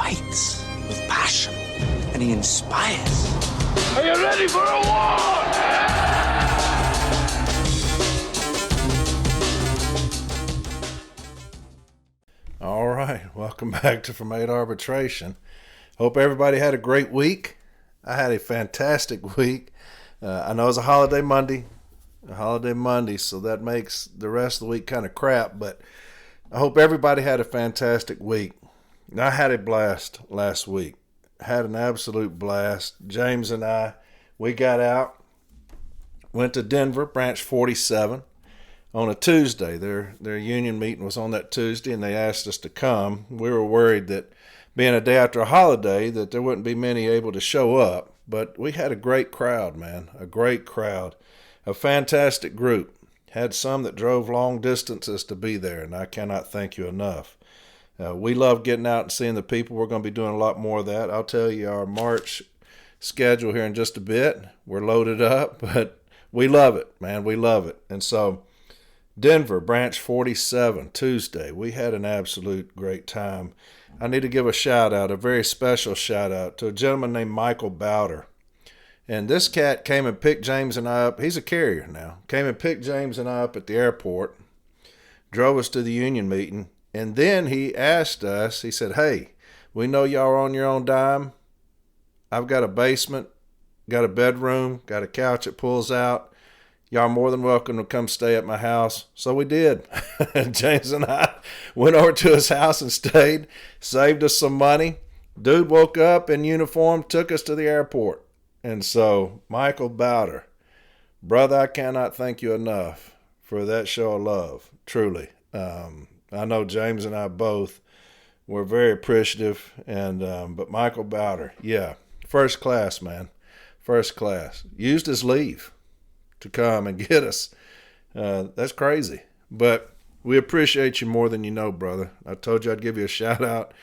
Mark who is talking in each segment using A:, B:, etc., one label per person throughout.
A: fights with passion, and he inspires.
B: Are you ready for a war?
C: All right, welcome back to From 8 Arbitration. Hope everybody had a great week. I had a fantastic week. I know it's a holiday Monday, so that makes the rest of the week kind of crap, but I hope everybody had a fantastic week. I had a blast last week. Had an absolute blast. James and I, we got out, went to Denver, branch 47, on a Tuesday. Their union meeting was on that Tuesday, and they asked us to come. We were worried that being a day after a holiday that there wouldn't be many able to show up, but we had a great crowd, man, a great crowd, a fantastic group. Had some that drove long distances to be there, and I cannot thank you enough. We love getting out and seeing the people. We're going to be doing a lot more of that. I'll tell you our March schedule here in just a bit. We're loaded up, but we love it, man. We love it. And so Denver, branch 47, Tuesday, we had an absolute great time. I need to give a shout out, a very special shout out to a gentleman named Michael Bowder. And this cat came and picked James and I up. He's a carrier now. Came and picked James and I up at the airport, drove us to the union meeting, and then he asked us, he said, hey, we know y'all are on your own dime. I've got a basement, got a bedroom, got a couch that pulls out. Y'all are more than welcome to come stay at my house. So we did. James and I went over to his house and stayed, saved us some money. Dude woke up in uniform, took us to the airport. And so, Michael Bowder, brother, I cannot thank you enough for that show of love, truly. I know James and I both were very appreciative, and but Michael Bowder, yeah, first class, man, first class. Used his leave to come and get us. That's crazy, but we appreciate you more than you know, brother. I told you I'd give you a shout out.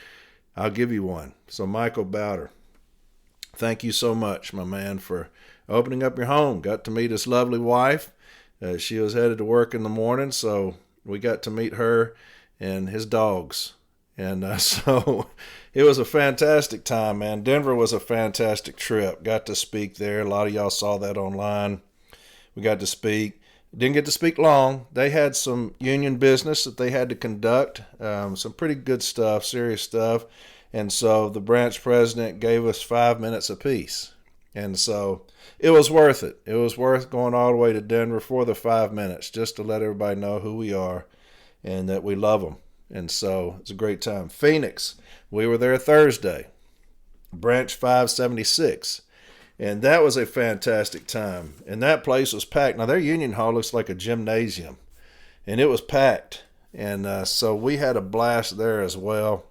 C: I'll give you one. So Michael Bowder, thank you so much, my man, for opening up your home. Got to meet his lovely wife. She was headed to work in the morning, so we got to meet her and his dogs. And so it was a fantastic time, man. Denver was a fantastic trip. Got to speak there. A lot of y'all saw that online. We got to speak. Didn't get to speak long. They had some union business that they had to conduct, some pretty good stuff, serious stuff. And so the branch president gave us 5 minutes apiece. And so it was worth it. It was worth going all the way to Denver for the 5 minutes just to let everybody know who we are and that we love them. And so it's a great time. Phoenix, we were there Thursday, branch 576. And that was a fantastic time. And that place was packed. Now, their union hall looks like a gymnasium. And it was packed. And so we had a blast there as well.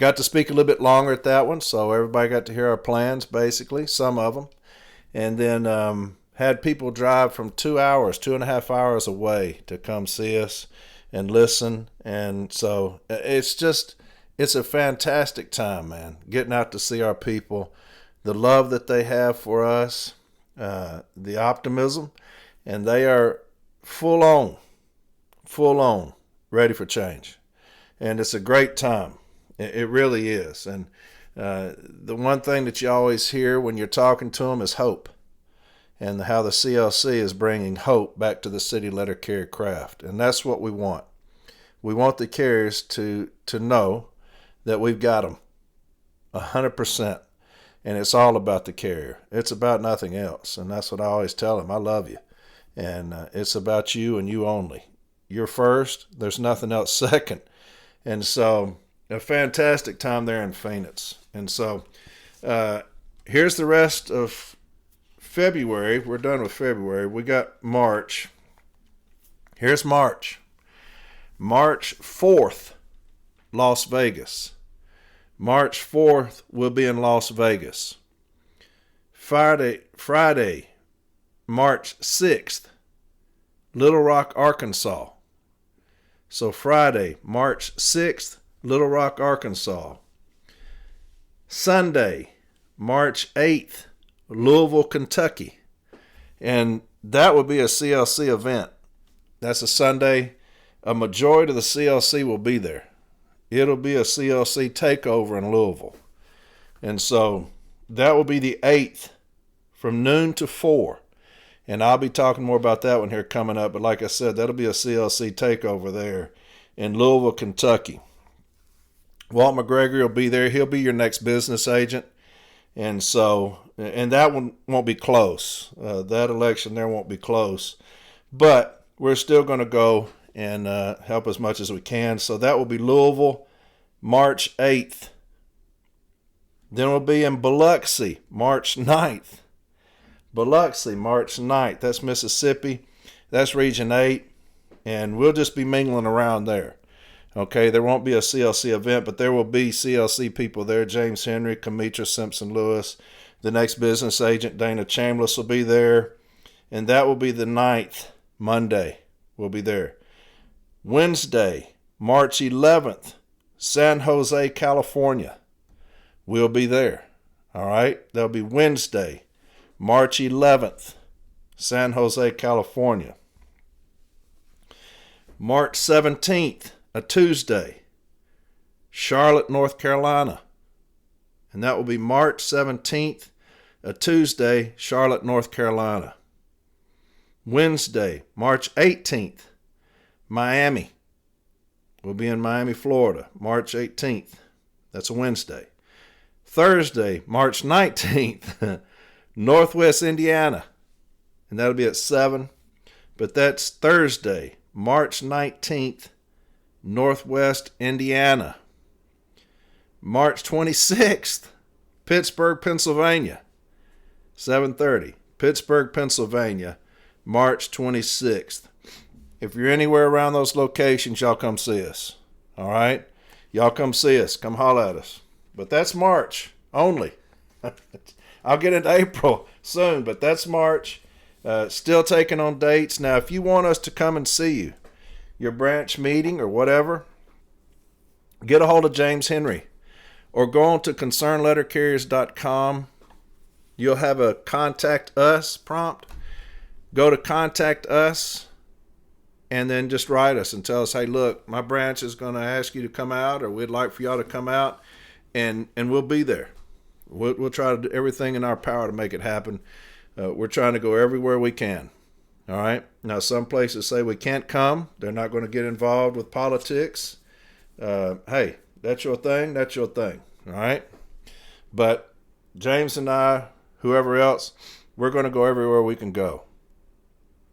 C: Got to speak a little bit longer at that one, so everybody got to hear our plans, basically, some of them. And then had people drive from 2 hours, 2.5 hours away to come see us and listen. And so it's a fantastic time, man, getting out to see our people, the love that they have for us, the optimism, and they are full on, ready for change. And it's a great time. It really is. And the one thing that you always hear when you're talking to them is hope, and how the CLC is bringing hope back to the city letter carrier craft. And that's what we want. We want the carriers to know that we've got them 100%. And it's all about the carrier. It's about nothing else. And that's what I always tell them. I love you. And it's about you and you only. You're first. There's nothing else second. And so a fantastic time there in Phoenix. And so here's the rest of February. We're done with February. We got March. Here's March. March 4th, Las Vegas. March 4th, we'll be in Las Vegas. Friday, March 6th, Little Rock, Arkansas. So Friday, March 6th, Little Rock, Arkansas. Sunday, March 8th, Louisville, Kentucky. And that would be a CLC event. That's a Sunday. A majority of the CLC will be there. it'll be a CLC takeover in Louisville. And so that will be the 8th from noon to 4. And I'll be talking more about that one here coming up. But like I said, that'll be a CLC takeover there in Louisville, Kentucky. Walt McGregor will be there. He'll be your next business agent. And so, and that one won't be close. That election there won't be close. But we're still going to go and help as much as we can. So that will be Louisville, March 8th. Then we'll be in Biloxi, March 9th. Biloxi, March 9th. That's Mississippi. That's Region 8. And we'll just be mingling around there. Okay, there won't be a CLC event, but there will be CLC people there. James Henry, Kamitra Simpson-Lewis, the next business agent, Dana Chambliss, will be there. And that will be the 9th, Monday. We'll be there. Wednesday, March 11th, San Jose, California. We'll be there. All right, that'll be Wednesday, March 11th, San Jose, California. March 17th, a Tuesday, Charlotte, North Carolina. And that will be March 17th, a Tuesday, Charlotte, North Carolina. Wednesday, March 18th, Miami. We'll be in Miami, Florida, March 18th. That's a Wednesday. Thursday, March 19th, Northwest Indiana. And that'll be at 7. But that's Thursday, March 19th, Northwest Indiana. March 26th, Pittsburgh, Pennsylvania, 7:30. Pittsburgh, Pennsylvania, March 26th. If you're anywhere around those locations, y'all come see us. All right? Y'all come see us. Come holler at us. But that's March only. I'll get into April soon, but that's March. Still taking on dates. Now, if you want us to come and see you, your branch meeting or whatever, get a hold of James Henry or go on to concernlettercarriers.com. You'll have a contact us prompt. Go to contact us and then just write us and tell us, hey, look, my branch is going to ask you to come out, or we'd like for y'all to come out, and we'll be there. We'll try to do everything in our power to make it happen. We're trying to go everywhere we can. All right. Now, some places say we can't come. They're not going to get involved with politics. Hey, that's your thing. That's your thing. All right. But James and I, whoever else, we're going to go everywhere we can go.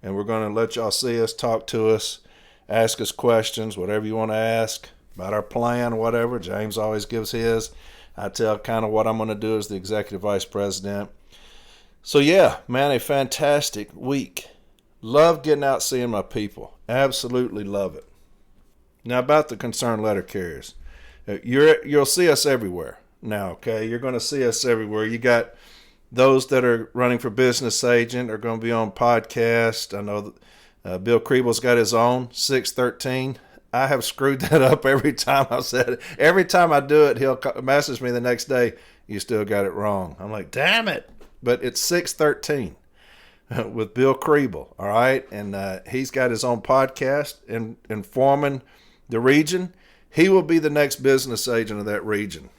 C: And we're going to let y'all see us, talk to us, ask us questions, whatever you want to ask about our plan, whatever. James always gives his. I tell kind of what I'm going to do as the executive vice president. So, yeah, man, a fantastic week. Love getting out seeing my people. Absolutely love it. Now, about the concerned letter carriers. You'll see us everywhere now, okay? You're going to see us everywhere. You got those that are running for business agent are going to be on podcast. I know Bill Kriebel's got his own, 613. I have screwed that up every time I've said it. Every time I do it, he'll message me the next day, you still got it wrong. I'm like, damn it. But it's 613 with Bill Kriebel, all right? And he's got his own podcast informing the region. He will be the next business agent of that region.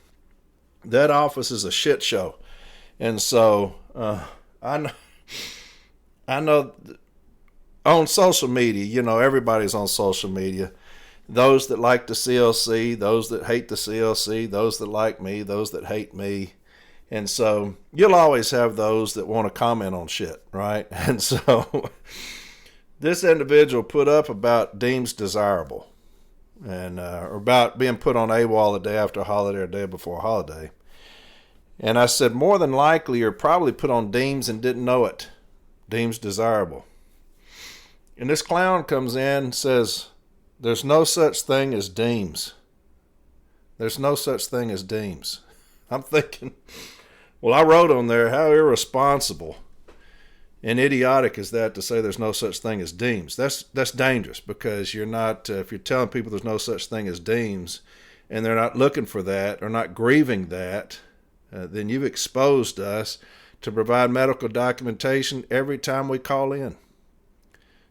C: That office is a shit show. And so I know on social media, you know, everybody's on social media. Those that like the CLC, those that hate the CLC, those that like me, those that hate me. And so you'll always have those that want to comment on shit, right? And so this individual put up about deems desirable and or about being put on AWOL the day after a holiday or day before a holiday. And I said, more than likely, you're probably put on deems and didn't know it. Deems desirable. And this clown comes in and says, there's no such thing as deems. There's no such thing as deems. I'm thinking, well, I wrote on there, how irresponsible and idiotic is that to say there's no such thing as deems? That's dangerous, because you're not, if you're telling people there's no such thing as deems and they're not looking for that or not grieving that, then you've exposed us to provide medical documentation every time we call in.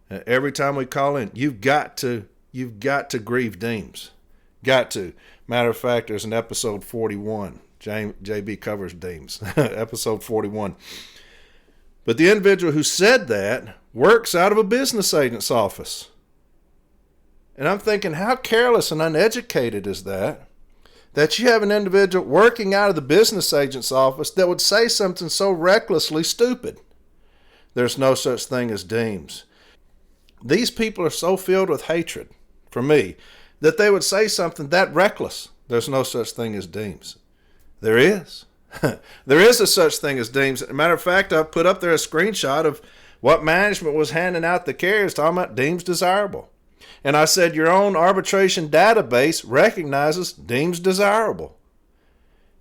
C: Every time we call in, you've got to grieve deems. Got to. Matter of fact, there's an episode 41. JB covers Deems. Episode 41. But the individual who said that works out of a business agent's office. And I'm thinking, how careless and uneducated is that? That you have an individual working out of the business agent's office that would say something so recklessly stupid. There's no such thing as Deems. These people are so filled with hatred for me that they would say something that reckless. There's no such thing as Deems. There is. There is a such thing as Deems. As a matter of fact, I put up there a screenshot of what management was handing out the carriers talking about Deems desirable. And I said, your own arbitration database recognizes Deems desirable.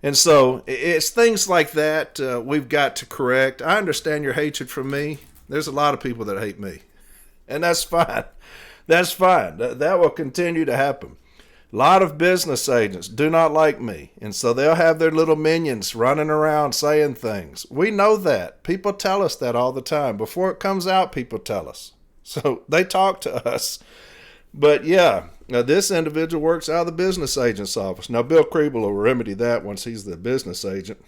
C: And so it's things like that we've got to correct. I understand your hatred for me. There's a lot of people that hate me. And that's fine. That's fine. That will continue to happen. A lot of business agents do not like me. And so they'll have their little minions running around saying things. We know that. People tell us that all the time. Before it comes out, people tell us. So they talk to us. But yeah, this individual works out of the business agent's office. Now, Bill Kriebel will remedy that once he's the business agent,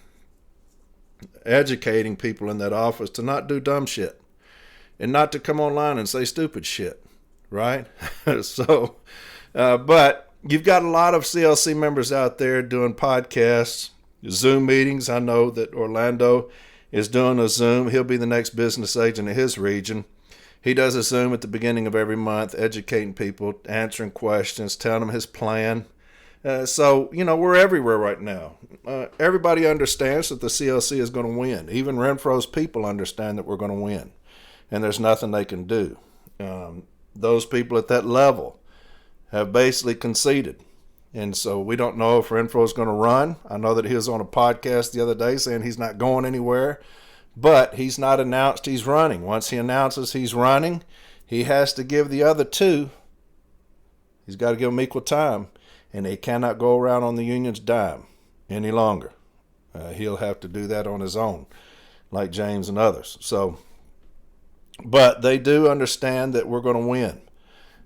C: educating people in that office to not do dumb shit and not to come online and say stupid shit, right? So, but you've got a lot of CLC members out there doing podcasts, Zoom meetings. I know that Orlando is doing a Zoom. He'll be the next business agent in his region. He does a Zoom at the beginning of every month, educating people, answering questions, telling them his plan. So, we're everywhere right now. Everybody understands that the CLC is going to win. Even Renfro's people understand that we're going to win. And there's nothing they can do. Those people at that level have basically conceded. And so we don't know if Renfro's going to run. I know that he was on a podcast the other day saying he's not going anywhere. But he's not announced he's running. Once he announces he's running, he has to give the other two, he's got to give them equal time, and he cannot go around on the union's dime any longer. He'll have to do that on his own, like James and others. So, but they do understand that we're going to win,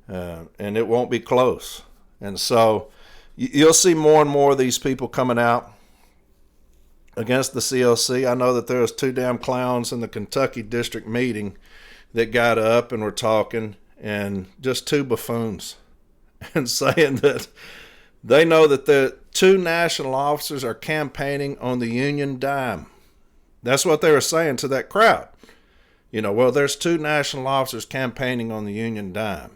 C: and it won't be close. And so you'll see more and more of these people coming out against the CLC. I know that there was two damn clowns in the Kentucky district meeting that got up and were talking, and just two buffoons, and saying that they know that the two national officers are campaigning on the union dime. That's what they were saying to that crowd. Well, there's two national officers campaigning on the union dime.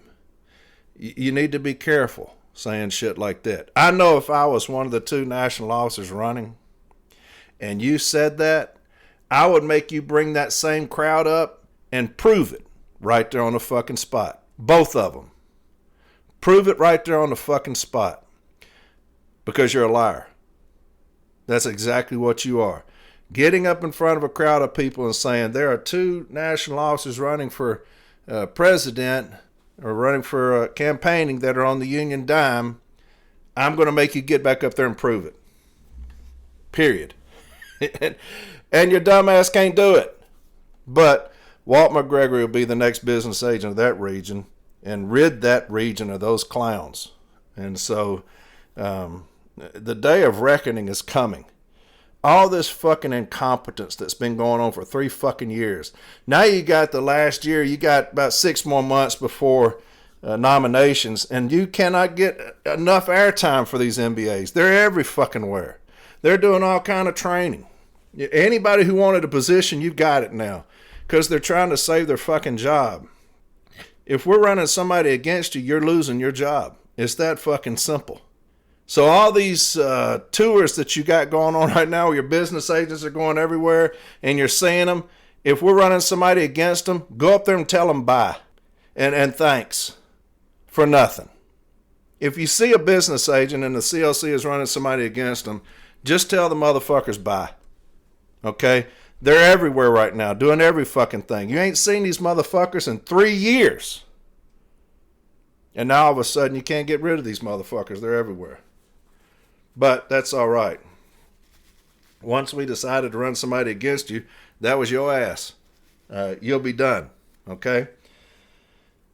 C: You need to be careful saying shit like that. I know if I was one of the two national officers running, and you said that, I would make you bring that same crowd up and prove it right there on the fucking spot. Both of them. Prove it right there on the fucking spot. Because you're a liar. That's exactly what you are. Getting up in front of a crowd of people and saying there are two national officers running for president or running for campaigning that are on the union dime, I'm going to make you get back up there and prove it. Period. And your dumb ass can't do it. But Walt McGregory will be the next business agent of that region and rid that region of those clowns. And so the day of reckoning is coming. All this fucking incompetence that's been going on for 3 fucking years. Now you got the last year, you got about 6 more months before nominations, and you cannot get enough airtime for these MBAs. They're every fucking where. They're doing all kind of training. Anybody who wanted a position, you've got it now, because they're trying to save their fucking job. If we're running somebody against you, you're losing your job. It's that fucking simple. So all these tours that you got going on right now, where your business agents are going everywhere and you're seeing them, if we're running somebody against them, go up there and tell them bye and thanks for nothing. If you see a business agent and the CLC is running somebody against them, just tell the motherfuckers bye. Okay? They're everywhere right now, doing every fucking thing. You ain't seen these motherfuckers in 3 years. And now all of a sudden you can't get rid of these motherfuckers. They're everywhere. But that's all right. Once we decided to run somebody against you, that was your ass. You'll be done. Okay?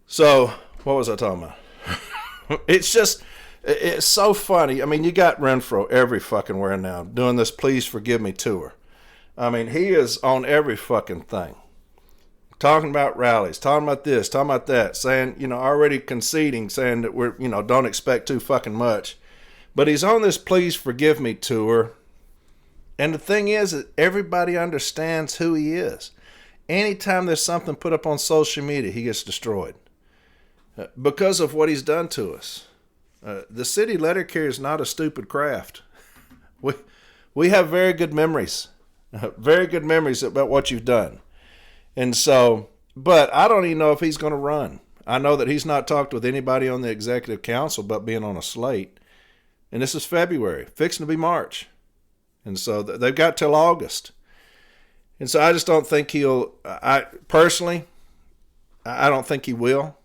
C: So, what was I talking about? It's just, It's so funny. I mean, you got Renfro every fucking where now doing this Please Forgive Me tour. I mean, he is on every fucking thing. Talking about rallies, talking about this, talking about that, saying, already conceding, saying that we're, don't expect too fucking much. But he's on this Please Forgive Me tour. And the thing is that everybody understands who he is. Anytime there's something put up on social media, he gets destroyed. Because of what he's done to us. The city letter carrier is not a stupid craft. We have very good memories. Very good memories about what you've done. And so, but I don't even know if he's going to run. I know that he's not talked with anybody on the executive council about being on a slate. And this is February, fixing to be March. And so they've got till August. And so I just don't think I don't think he will.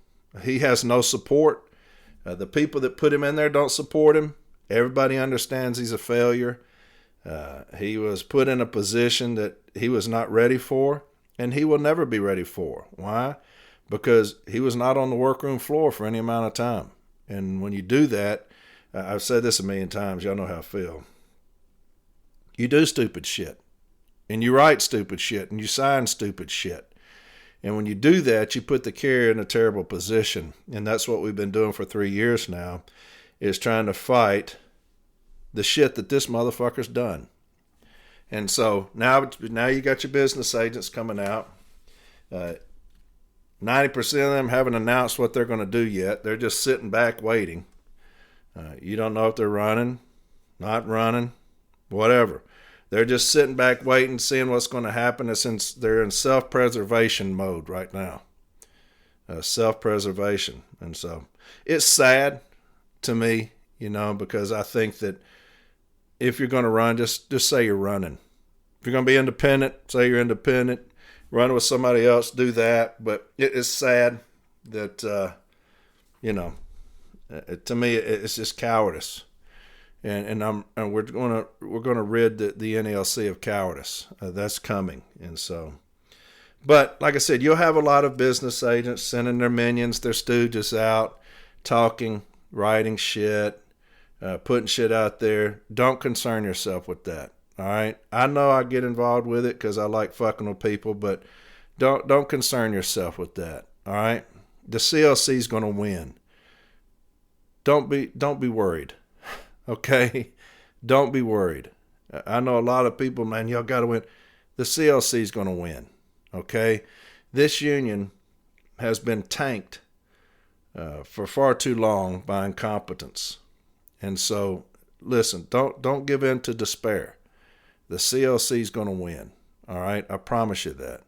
C: He has no support. The people that put him in there don't support him. Everybody understands he's a failure. He was put in a position that he was not ready for, and he will never be ready for. Why? Because he was not on the workroom floor for any amount of time. And when you do that, I've said this a million times, y'all know how I feel. You do stupid shit, and you write stupid shit, and you sign stupid shit. And when you do that, you put the carrier in a terrible position. And that's what we've been doing for 3 years now, is trying to fight the shit that this motherfucker's done. And so now you got your business agents coming out. 90% of them haven't announced what they're going to do yet. They're just sitting back waiting. You don't know if they're running, not running, whatever. They're just sitting back waiting, seeing what's going to happen. And since they're in self-preservation mode right now. Self-preservation. And so it's sad to me, because I think that if you're going to run, just say you're running. If you're going to be independent, say you're independent. Run with somebody else, do that. But it is sad that, to me, it's just cowardice. And we're gonna rid the NLC of cowardice. That's coming, and so. But like I said, you'll have a lot of business agents sending their minions, their stooges out, talking, writing shit, putting shit out there. Don't concern yourself with that. All right. I know I get involved with it because I like fucking with people, but don't concern yourself with that. All right. The CLC is gonna win. Don't be worried. Okay, don't be worried. I know a lot of people, man, y'all got to win. The CLC is going to win. Okay, this union has been tanked for far too long by incompetence, and so listen, don't give in to despair. The CLC is going to win. All right, I promise you that.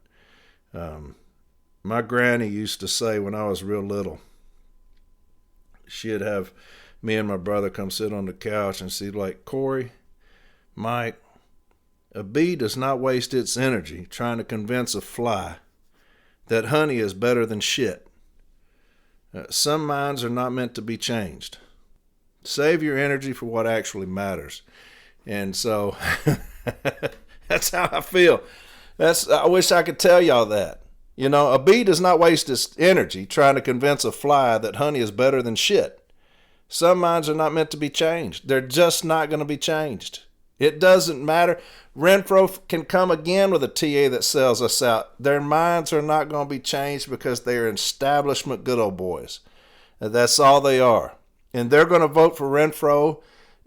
C: My granny used to say when I was real little, she'd have me and my brother come sit on the couch and she'd like, Corey, Mike, a bee does not waste its energy trying to convince a fly that honey is better than shit. Some minds are not meant to be changed. Save your energy for what actually matters. And so that's how I feel. I wish I could tell y'all that. A bee does not waste its energy trying to convince a fly that honey is better than shit. Some minds are not meant to be changed. They're just not going to be changed. It doesn't matter. Renfro can come again with a TA that sells us out. Their minds are not going to be changed because they're establishment good old boys. That's all they are. And they're going to vote for Renfro.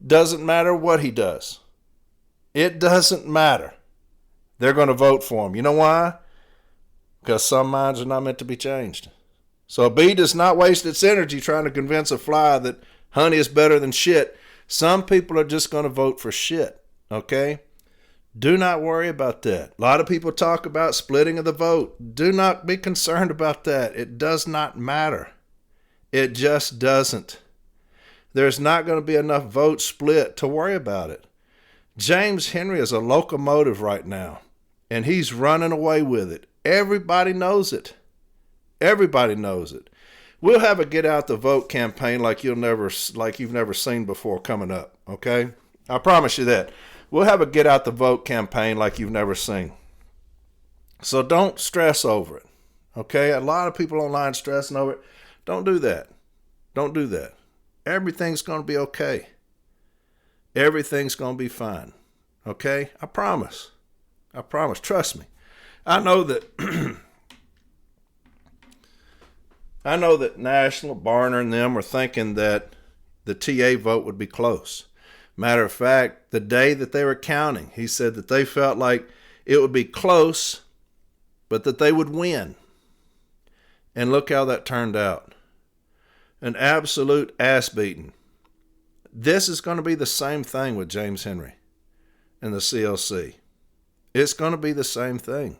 C: Doesn't matter what he does. It doesn't matter. They're going to vote for him. You know why? Because some minds are not meant to be changed. So a bee does not waste its energy trying to convince a fly that honey is better than shit. Some people are just going to vote for shit, okay? Do not worry about that. A lot of people talk about splitting of the vote. Do not be concerned about that. It does not matter. It just doesn't. There's not going to be enough votes split to worry about it. James Henry is a locomotive right now, and he's running away with it. Everybody knows it. Everybody knows it. We'll have a get out the vote campaign like you've never seen before coming up, okay? I promise you that. We'll have a get out the vote campaign like you've never seen. So don't stress over it, okay? A lot of people online stressing over it. Don't do that. Don't do that. Everything's going to be okay. Everything's going to be fine. Okay? I promise. I promise. Trust me. I know that National, Barner, and them are thinking that the TA vote would be close. Matter of fact, the day that they were counting, he said that they felt like it would be close, but that they would win. And look how that turned out. An absolute ass beating. This is going to be the same thing with James Henry and the CLC. It's going to be the same thing.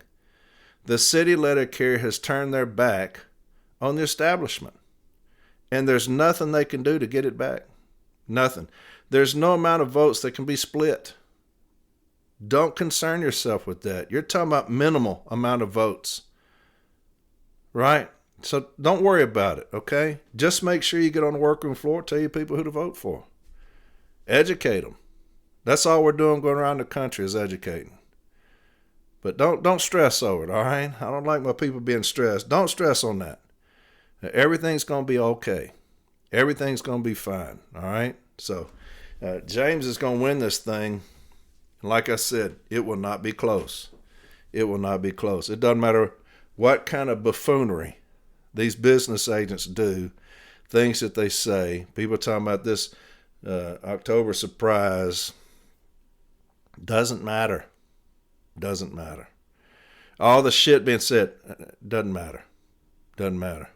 C: The city letter carrier has turned their back on the establishment. And there's nothing they can do to get it back. Nothing. There's no amount of votes that can be split. Don't concern yourself with that. You're talking about minimal amount of votes. Right? So don't worry about it, okay? Just make sure you get on the workroom floor, tell your people who to vote for. Educate them. That's all we're doing going around the country is educating. But don't stress over it, all right? I don't like my people being stressed. Don't stress on that. Everything's going to be okay. Everything's going to be fine, all right? So James is going to win this thing. Like I said, it will not be close. It will not be close. It doesn't matter what kind of buffoonery these business agents do, things that they say. People talking about this October surprise. Doesn't matter. Doesn't matter. All the shit being said, doesn't matter. Doesn't matter.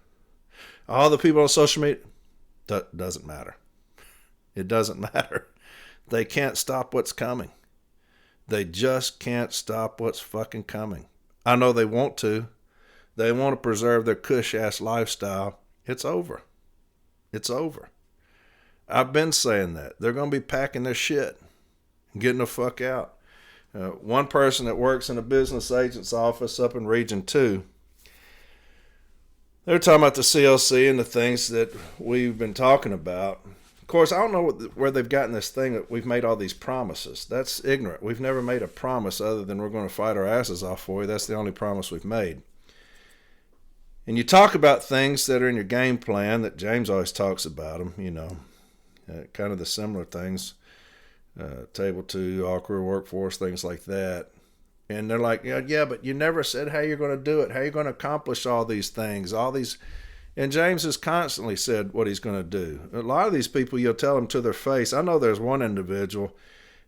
C: All the people on social media, doesn't matter. It doesn't matter. They can't stop what's coming. They just can't stop what's fucking coming. I know they want to. They want to preserve their cush-ass lifestyle. It's over. It's over. I've been saying that. They're going to be packing their shit and getting the fuck out. One person that works in a business agent's office up in Region 2, they're talking about the CLC and the things that we've been talking about. Of course, I don't know where they've gotten this thing that we've made all these promises. That's ignorant. We've never made a promise other than we're going to fight our asses off for you. That's the only promise we've made. And you talk about things that are in your game plan that James always talks about them, you know, kind of the similar things, Table 2, all-career workforce, things like that. And they're like, yeah, but you never said how you're going to do it, how you're going to accomplish all these things, all these. And James has constantly said what he's going to do. A lot of these people, you'll tell them to their face. I know there's one individual,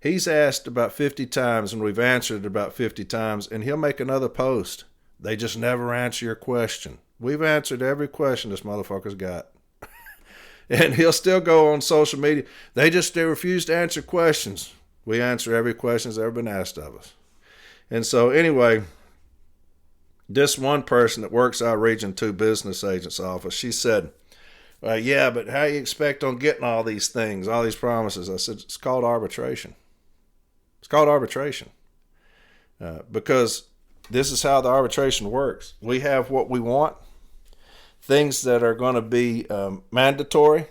C: he's asked about 50 times, and we've answered about 50 times, and he'll make another post. They just never answer your question. We've answered every question this motherfucker's got. And he'll still go on social media. They refuse to answer questions. We answer every question that's ever been asked of us. And so anyway, this one person that works out Region 2 business agent's office, she said, yeah, but how you expect on getting all these things, all these promises? I said, it's called arbitration. It's called arbitration. Because this is how the arbitration works. We have what we want, things that are going to be mandatory,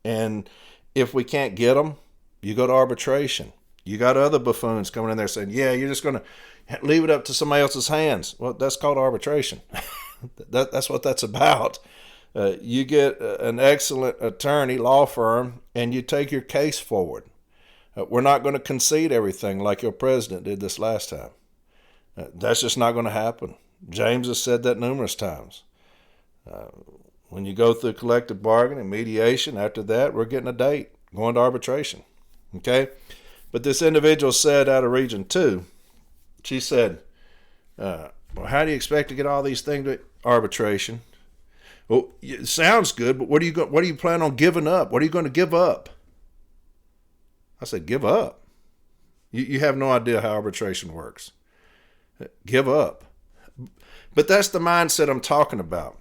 C: and if we can't get them, you go to arbitration. You got other buffoons coming in there saying, yeah, you're just going to leave it up to somebody else's hands. Well, that's called arbitration. That's what that's about. You get an excellent attorney, law firm, and you take your case forward. We're not going to concede everything like your president did this last time. That's just not going to happen. James has said that numerous times. When you go through collective bargaining, mediation, after that, we're getting a date, going to arbitration. Okay? But this individual said out of Region 2, she said, well, how do you expect to get all these things to arbitration? Well, it sounds good, but what do you plan on giving up? What are you going to give up? I said, give up? You have no idea how arbitration works. Give up. But that's the mindset I'm talking about.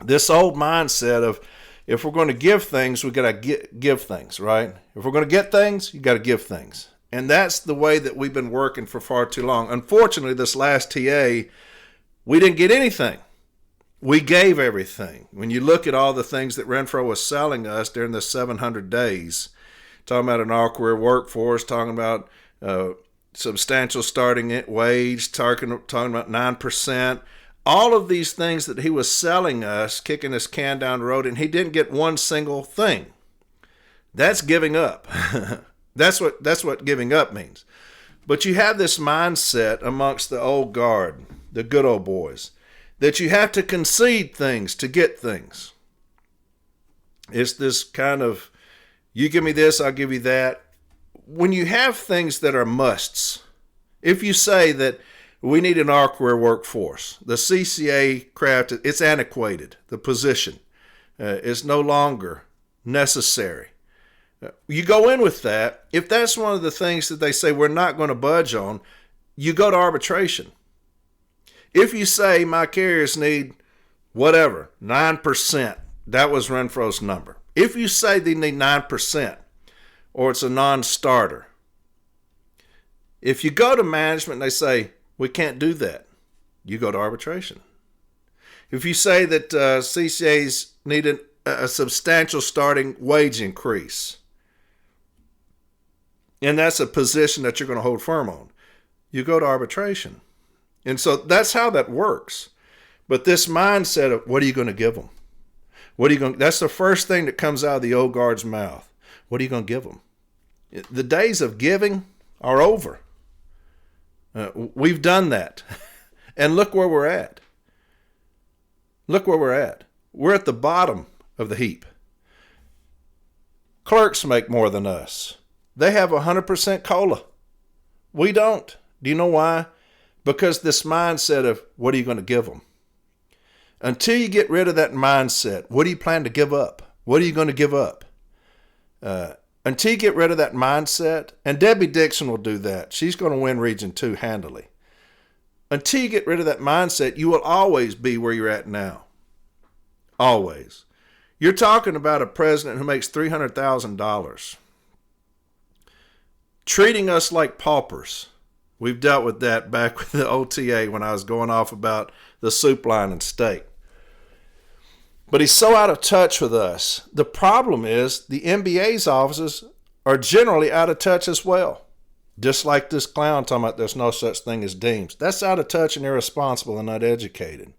C: This old mindset of, if we're going to give things, we got to give things, right? If we're going to get things, you got to give things. And that's the way that we've been working for far too long. Unfortunately, this last TA, we didn't get anything. We gave everything. When you look at all the things that Renfro was selling us during the 700 days, talking about an all-career workforce, talking about substantial starting wage, talking about 9%, all of these things that he was selling us, kicking this can down the road, and he didn't get one single thing. That's giving up. That's what giving up means. But you have this mindset amongst the old guard, the good old boys, that you have to concede things to get things. It's this kind of, you give me this, I'll give you that. When you have things that are musts, if you say that we need an our-career workforce, the CCA craft, it's antiquated, the position is no longer necessary. You go in with that. If that's one of the things that they say we're not going to budge on, you go to arbitration. If you say my carriers need whatever, 9%, that was Renfro's number. If you say they need 9%, or it's a non-starter, if you go to management and they say, we can't do that, you go to arbitration. If you say that CCAs need a substantial starting wage increase, and that's a position that you're going to hold firm on, you go to arbitration. And so that's how that works. But this mindset of, what are you going to give them? That's the first thing that comes out of the old guard's mouth. What are you going to give them? The days of giving are over. We've done that. And look where we're at. Look where we're at. We're at the bottom of the heap. Clerks make more than us. They have 100% COLA. We don't. Do you know why? Because this mindset of, what are you going to give them? Until you get rid of that mindset, what do you plan to give up? What are you going to give up? Until you get rid of that mindset, and Debbie Dixon will do that. She's going to win Region 2 handily. Until you get rid of that mindset, you will always be where you're at now. Always. You're talking about a president who makes $300,000. Treating us like paupers. We've dealt with that back with the OTA when I was going off about the soup line and steak. But he's so out of touch with us. The problem is the NBA's offices are generally out of touch as well. Just like this clown talking about there's no such thing as deems. That's out of touch and irresponsible and not educated.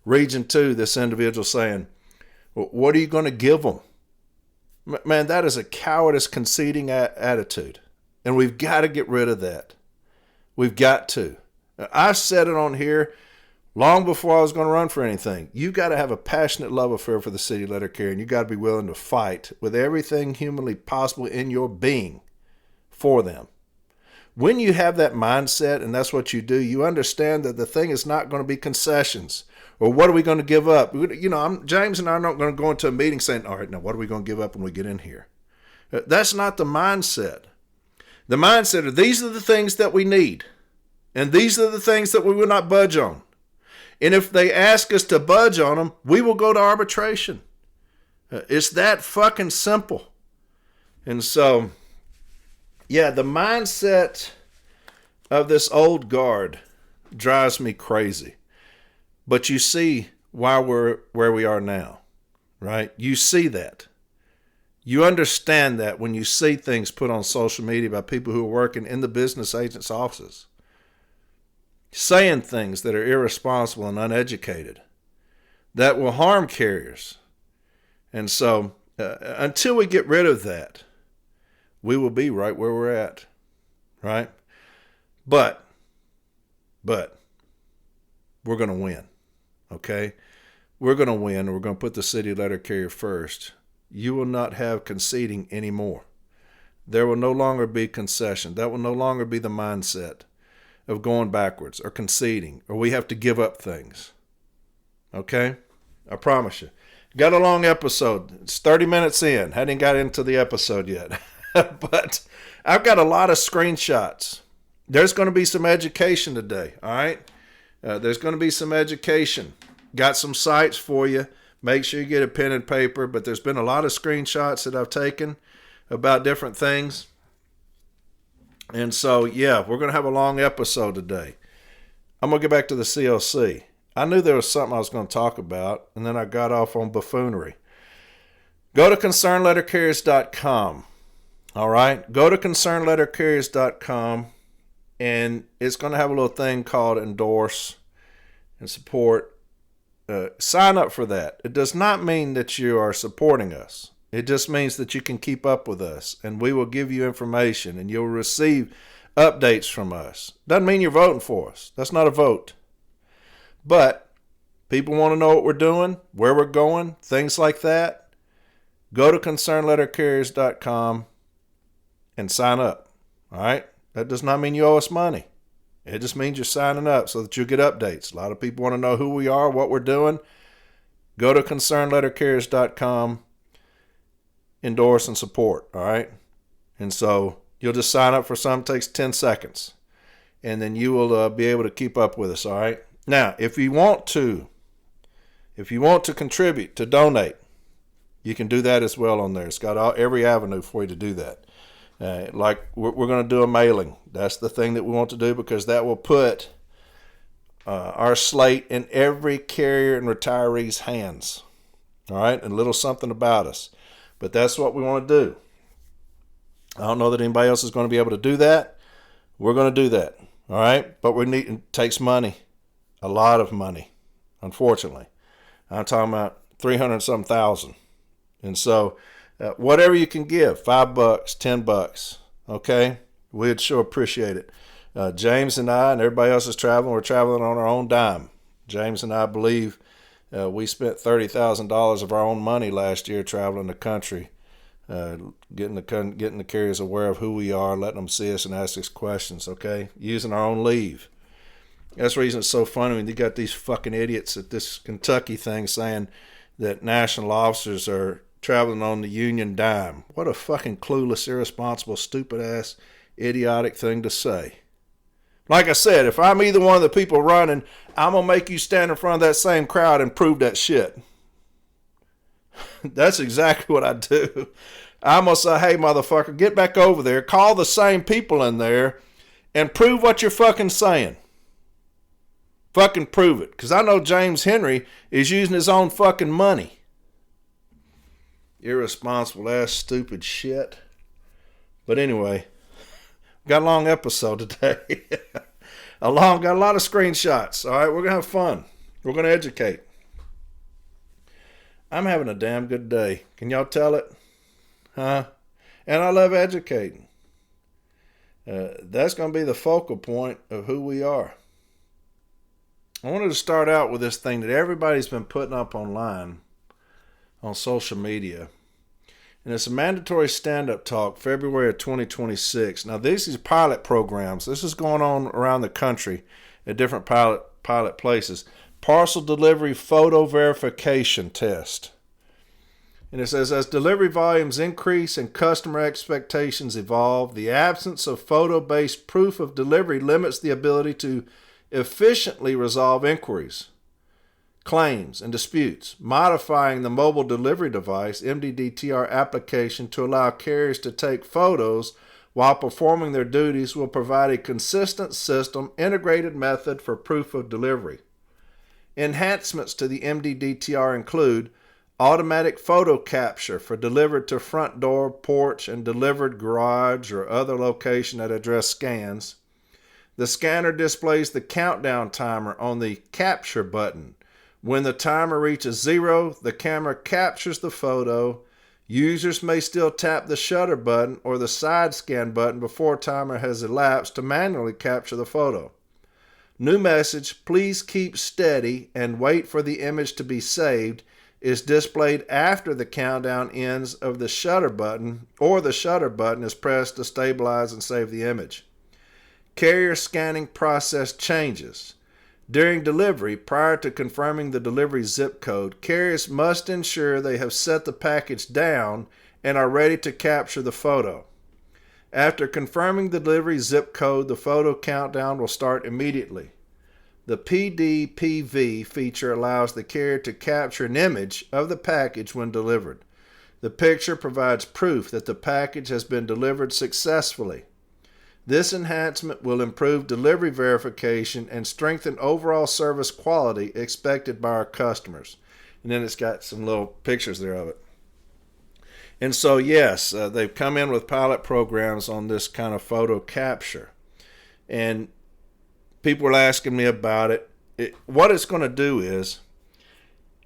C: Region 2, this individual saying, well, what are you going to give them? Man, that is a cowardice conceding attitude. And we've got to get rid of that. We've got to. I said it on here long before I was going to run for anything. You've got to have a passionate love affair for the city letter carrier, and you've got to be willing to fight with everything humanly possible in your being for them. When you have that mindset, and that's what you do, you understand that the thing is not going to be concessions. Or what are we going to give up? You know, James and I are not going to go into a meeting saying, all right, now what are we going to give up when we get in here? That's not the mindset. The mindset of, these are the things that we need. And these are the things that we will not budge on. And if they ask us to budge on them, we will go to arbitration. It's that fucking simple. And so, yeah, the mindset of this old guard drives me crazy. But you see why we're where we are now, right? You see that. You understand that when you see things put on social media by people who are working in the business agents' offices, saying things that are irresponsible and uneducated, that will harm carriers. And so until we get rid of that, we will be right where we're at, right? But we're going to win, okay? We're going to win. We're going to put the city letter carrier first. You will not have conceding anymore. There will no longer be concession. That will no longer be the mindset of going backwards or conceding, or we have to give up things. Okay? I promise you. Got a long episode. It's 30 minutes in. Hadn't got into the episode yet. But I've got a lot of screenshots. There's going to be some education today, all right? There's going to be some education. Got some sites for you. Make sure you get a pen and paper. But there's been a lot of screenshots that I've taken about different things. And so, yeah, we're going to have a long episode today. I'm going to get back to the CLC. I knew there was something I was going to talk about, and then I got off on buffoonery. Go to concernlettercarriers.com. All right? Go to concernlettercarriers.com, and it's going to have a little thing called endorse. and support, sign up for that. It does not mean that you are supporting us. It just means that you can keep up with us, and we will give you information, and you'll receive updates from us. Doesn't mean you're voting for us. That's not a vote. But people want to know what we're doing, where we're going, things like that. Go to concernlettercarriers.com and sign up. All right? That does not mean you owe us money. It just means you're signing up so that you'll get updates. A lot of people want to know who we are, what we're doing. Go to concernlettercarriers.com, endorse and support. All right? And so you'll just sign up for something. It takes 10 seconds. And then you will be able to keep up with us. All right? Now, if you want to contribute, to donate, you can do that as well on there. It's got every avenue for you to do that. Like we're going to do a mailing. That's the thing that we want to do, because that will put our slate in every carrier and retiree's hands. All right? And a little something about us. But that's what we want to do. I don't know that anybody else is going to be able to do that. We're going to do that. All right? But it takes money. A lot of money, unfortunately. I'm talking about 300-some thousand. And so whatever you can give, $5, $10, okay? We'd sure appreciate it. James and I and everybody else is traveling. We're traveling on our own dime. James and I believe we spent $30,000 of our own money last year traveling the country, getting the carriers aware of who we are, letting them see us and ask us questions, okay? Using our own leave. That's the reason it's so funny when you got these fucking idiots at this Kentucky thing saying that national officers are traveling on the Union dime. What a fucking clueless, irresponsible, stupid-ass, idiotic thing to say. Like I said, if I'm either one of the people running, I'm going to make you stand in front of that same crowd and prove that shit. That's exactly what I do. I'm going to say, hey, motherfucker, get back over there, call the same people in there, and prove what you're fucking saying. Fucking prove it. Because I know James Henry is using his own fucking money. Irresponsible ass stupid shit. But anyway, got a long episode today. Got a lot of screenshots. All right, we're going to have fun. We're going to educate. I'm having a damn good day. Can y'all tell it? Huh? And I love educating. That's going to be the focal point of who we are. I wanted to start out with this thing that everybody's been putting up online on social media. And it's a mandatory stand-up talk, February of 2026. Now, these are pilot programs. This is going on around the country at different pilot places. Parcel delivery photo verification test. And it says, as delivery volumes increase and customer expectations evolve, the absence of photo-based proof of delivery limits the ability to efficiently resolve inquiries, claims, and disputes. Modifying the mobile delivery device MDDTR application to allow carriers to take photos while performing their duties will provide a consistent system integrated method for proof of delivery. Enhancements to the MDDTR include automatic photo capture for delivered to front door, porch, and delivered garage or other location at address scans. The scanner displays the countdown timer on the capture button. When the timer reaches 0, the camera captures the photo. Users may still tap the shutter button or the side scan button before timer has elapsed to manually capture the photo. New message, please keep steady and wait for the image to be saved, is displayed after the countdown ends of the shutter button or the shutter button is pressed to stabilize and save the image. Carrier scanning process changes. During delivery, prior to confirming the delivery zip code, carriers must ensure they have set the package down and are ready to capture the photo. After confirming the delivery zip code, the photo countdown will start immediately. The PDPV feature allows the carrier to capture an image of the package when delivered. The picture provides proof that the package has been delivered successfully. This enhancement will improve delivery verification and strengthen overall service quality expected by our customers. And then it's got some little pictures there of it. And so, yes, they've come in with pilot programs on this kind of photo capture. And people were asking me about it. what it's going to do is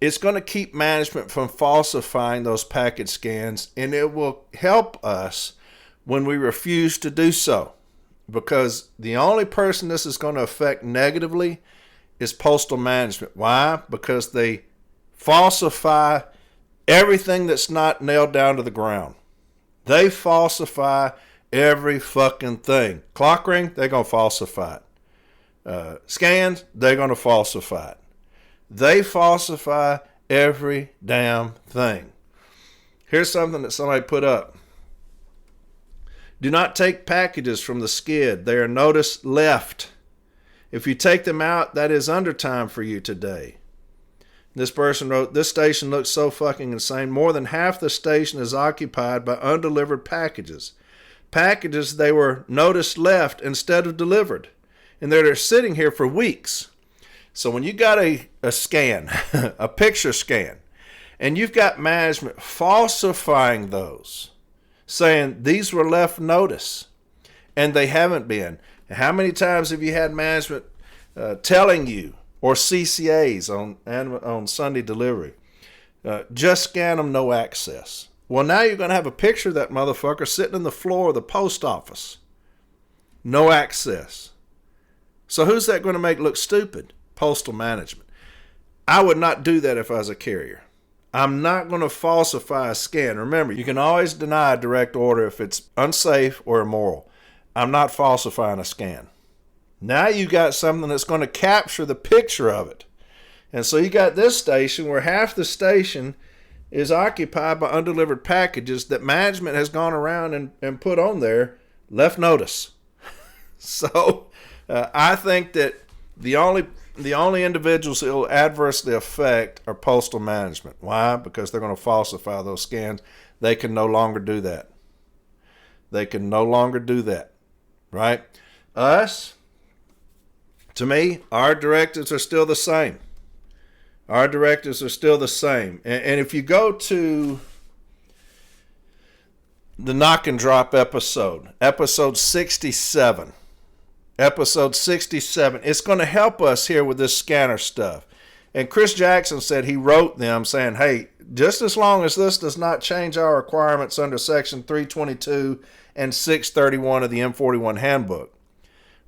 C: it's going to keep management from falsifying those package scans, and it will help us when we refuse to do so, because the only person this is going to affect negatively is postal management. Why? Because they falsify everything that's not nailed down to the ground. They falsify every fucking thing. Clock ring, they're going to falsify it. Scans, they're going to falsify it. They falsify every damn thing. Here's something that somebody put up. Do not take packages from the skid. They are notice left. If you take them out, that is undertime for you today. This person wrote, this station looks so fucking insane. More than half the station is occupied by undelivered packages. Packages they were notice left instead of delivered. And they're sitting here for weeks. So when you got a scan, a picture scan, and you've got management falsifying those, saying these were left notice, and they haven't been. How many times have you had management telling you, or CCAs on Sunday delivery, just scan them, no access? Well, now you're going to have a picture of that motherfucker sitting on the floor of the post office. No access. So who's that going to make look stupid? Postal management. I would not do that if I was a carrier. I'm not going to falsify a scan. Remember, you can always deny a direct order if it's unsafe or immoral. I'm not falsifying a scan. Now you got something that's going to capture the picture of it. And so you got this station where half the station is occupied by undelivered packages that management has gone around and put on there, left notice. So I think that the only individuals it will adversely affect are postal management. Why? Because they're going to falsify those scans. They can no longer do that. They can no longer do that. Right? Us, to me, our directives are still the same. Our directives are still the same. And if you go to the knock and drop episode 67, it's going to help us here with this scanner stuff. And Chris Jackson said he wrote them saying, hey, just as long as this does not change our requirements under Section 322 and 631 of the M41 handbook.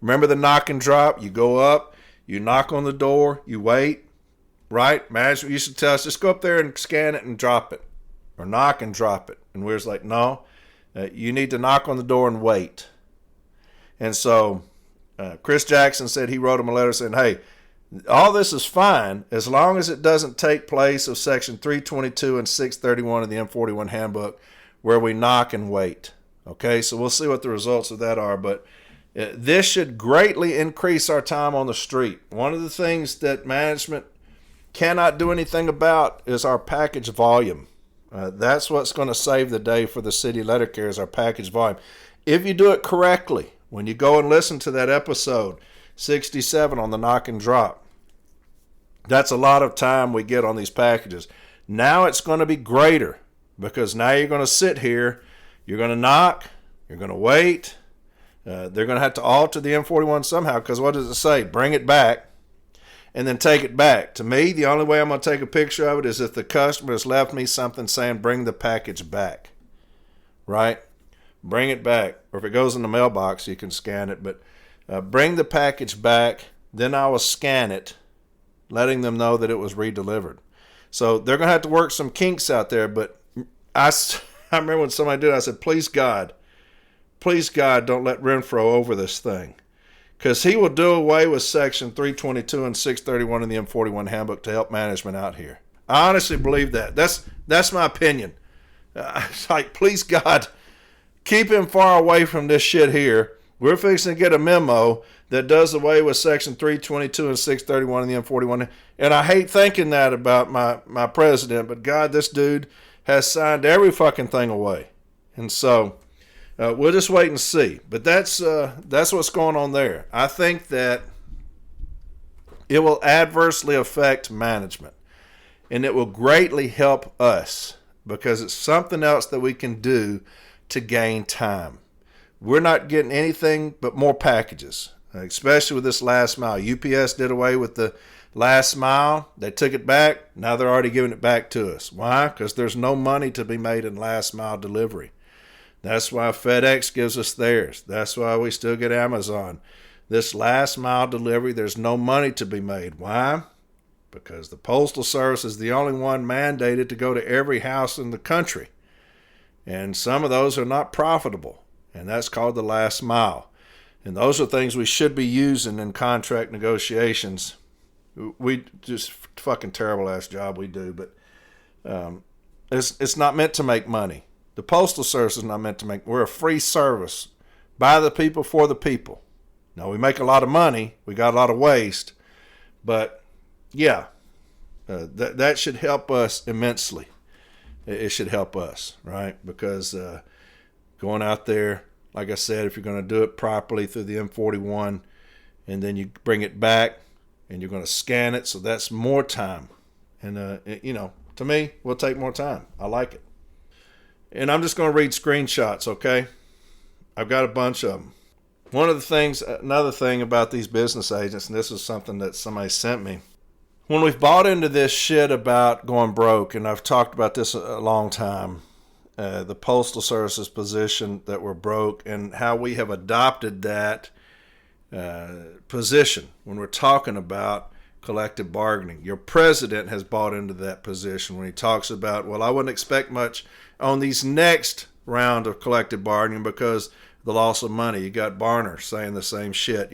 C: Remember the knock and drop? You go up, you knock on the door, you wait, right? Management used to tell us, just go up there and scan it and drop it, or knock and drop it. And we was like, no, you need to knock on the door and wait. And so Chris Jackson said he wrote him a letter saying, hey, all this is fine as long as it doesn't take place of Section 322 and 631 of the M41 handbook where we knock and wait. Okay, so we'll see what the results of that are, but this should greatly increase our time on the street. One of the things that management cannot do anything about is our package volume. That's what's going to save the day for the city letter carriers, our package volume. If you do it correctly, when you go and listen to that episode 67 on the knock and drop, that's a lot of time we get on these packages. Now it's going to be greater because now you're going to sit here, you're going to knock, you're going to wait. They're going to have to alter the M41 somehow because what does it say? Bring it back and then take it back. To me, the only way I'm going to take a picture of it is if the customer has left me something saying bring the package back. Right? Bring it back. Or if it goes in the mailbox, you can scan it. But bring the package back. Then I will scan it, letting them know that it was redelivered. So they're going to have to work some kinks out there. But I remember when somebody did it, I said, please God, don't let Renfro over this thing. Because he will do away with Section 322 and 631 in the M41 handbook to help management out here. I honestly believe that. That's my opinion. It's like, please God, keep him far away from this shit here. We're fixing to get a memo that does away with Section 322 and 631 in the M41. And I hate thinking that about my president, but God, this dude has signed every fucking thing away. And so we'll just wait and see. But that's what's going on there. I think that it will adversely affect management. And it will greatly help us because it's something else that we can do to gain time. We're not getting anything but more packages. especially with this last mile. UPS did away with the last mile. They took it back. Now they're already giving it back to us. Why? Because there's no money to be made in last mile delivery. That's why FedEx gives us theirs. That's why we still get Amazon. This last mile delivery, there's no money to be made. Why? Because the Postal Service is the only one mandated to go to every house in the country. And some of those are not profitable. And that's called the last mile. And those are things we should be using in contract negotiations. We just fucking terrible ass job we do, but it's not meant to make money. The Postal Service is not meant to make. We're a free service by the people for the people. Now we make a lot of money, we got a lot of waste, but yeah, that should help us immensely. It should help us, right? Because going out there, like I said, if you're going to do it properly through the M41, and then you bring it back, and you're going to scan it, so that's more time. And, to me, we'll take more time. I like it. And I'm just going to read screenshots, okay? I've got a bunch of them. Another thing about these business agents, and this is something that somebody sent me. When we've bought into this shit about going broke, and I've talked about this a long time, the Postal Service's position that we're broke and how we have adopted that position when we're talking about collective bargaining. Your president has bought into that position when he talks about, well, I wouldn't expect much on these next round of collective bargaining because the loss of money. You got Barner saying the same shit,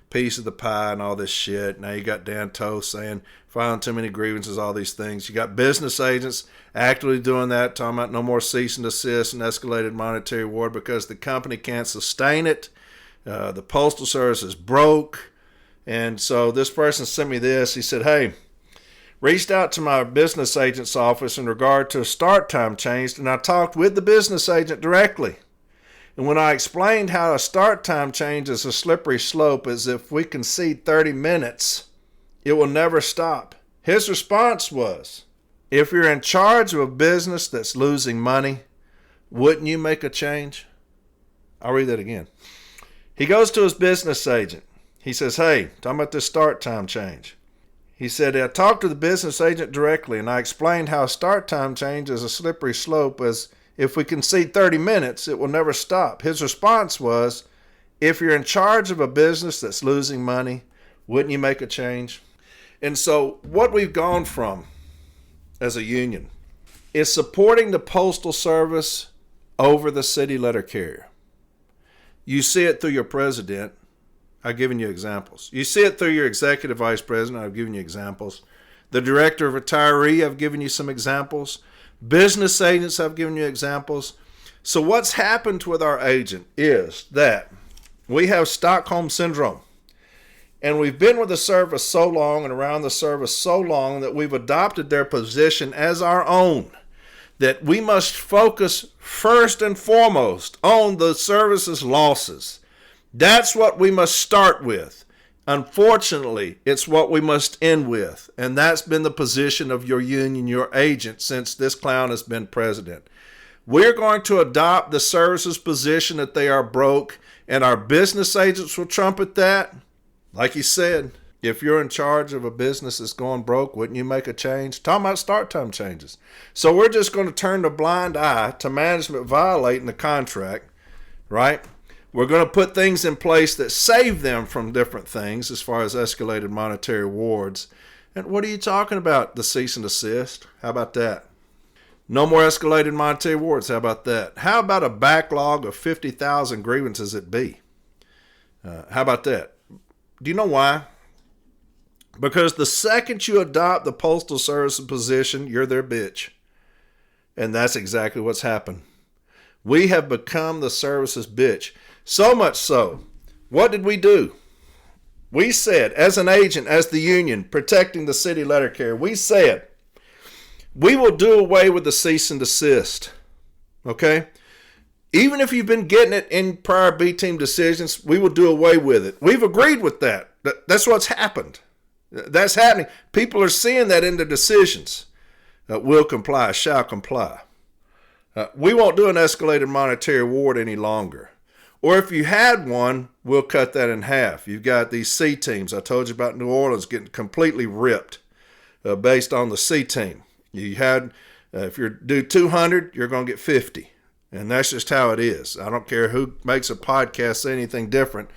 C: piece of the pie and all this shit. Now you got Dan Toth saying filing too many grievances, all these things. You got business agents actively doing that, talking about no more cease and desist and escalated monetary reward because the company can't sustain it. The Postal Service is broke. And so this person sent me this. He said, hey, reached out to my business agent's office in regard to a start time change, and I talked with the business agent directly. And when I explained how a start time change is a slippery slope, as if we concede 30 minutes, it will never stop. His response was, if you're in charge of a business that's losing money, wouldn't you make a change? I'll read that again. He goes to his business agent. He says, hey, talking about this start time change. He said, I talked to the business agent directly, and I explained how a start time change is a slippery slope, as if we concede 30 minutes, it will never stop. His response was, if you're in charge of a business that's losing money, wouldn't you make a change? And so what we've gone from as a union is supporting the Postal Service over the city letter carrier. You see it through your president. I've given you examples. You see it through your executive vice president. I've given you examples. The director of retiree, I've given you some examples. Business agents, I've given you examples. So what's happened with our agent is that we have Stockholm Syndrome. And we've been with the service so long and around the service so long that we've adopted their position as our own. That we must focus first and foremost on the service's losses. That's what we must start with. Unfortunately, it's what we must end with. And that's been the position of your union, your agent, since this clown has been president. We're going to adopt the service's position that they are broke, and our business agents will trumpet that. Like you said, if you're in charge of a business that's going broke, wouldn't you make a change? Talking about start time changes. So we're just going to turn a blind eye to management violating the contract, right? We're going to put things in place that save them from different things as far as escalated monetary awards. And what are you talking about? The cease and desist? How about that? No more escalated monetary awards. How about that? How about a backlog of 50,000 grievances at B? How about that? Do you know why? Because the second you adopt the Postal Service position, you're their bitch. And that's exactly what's happened. We have become the service's bitch. So much so, what did we do? We said, as an agent, as the union, protecting the city letter carrier, we said, we will do away with the cease and desist. Okay? Even if you've been getting it in prior B-team decisions, we will do away with it. We've agreed with that. That's what's happened. That's happening. People are seeing that in the decisions. Will comply, shall comply. We won't do an escalated monetary award any longer. Or if you had one, we'll cut that in half. You've got these C teams. I told you about New Orleans getting completely ripped based on the C team. You had, if you do 200, you're going to get 50. And that's just how it is. I don't care who makes a podcast say anything different.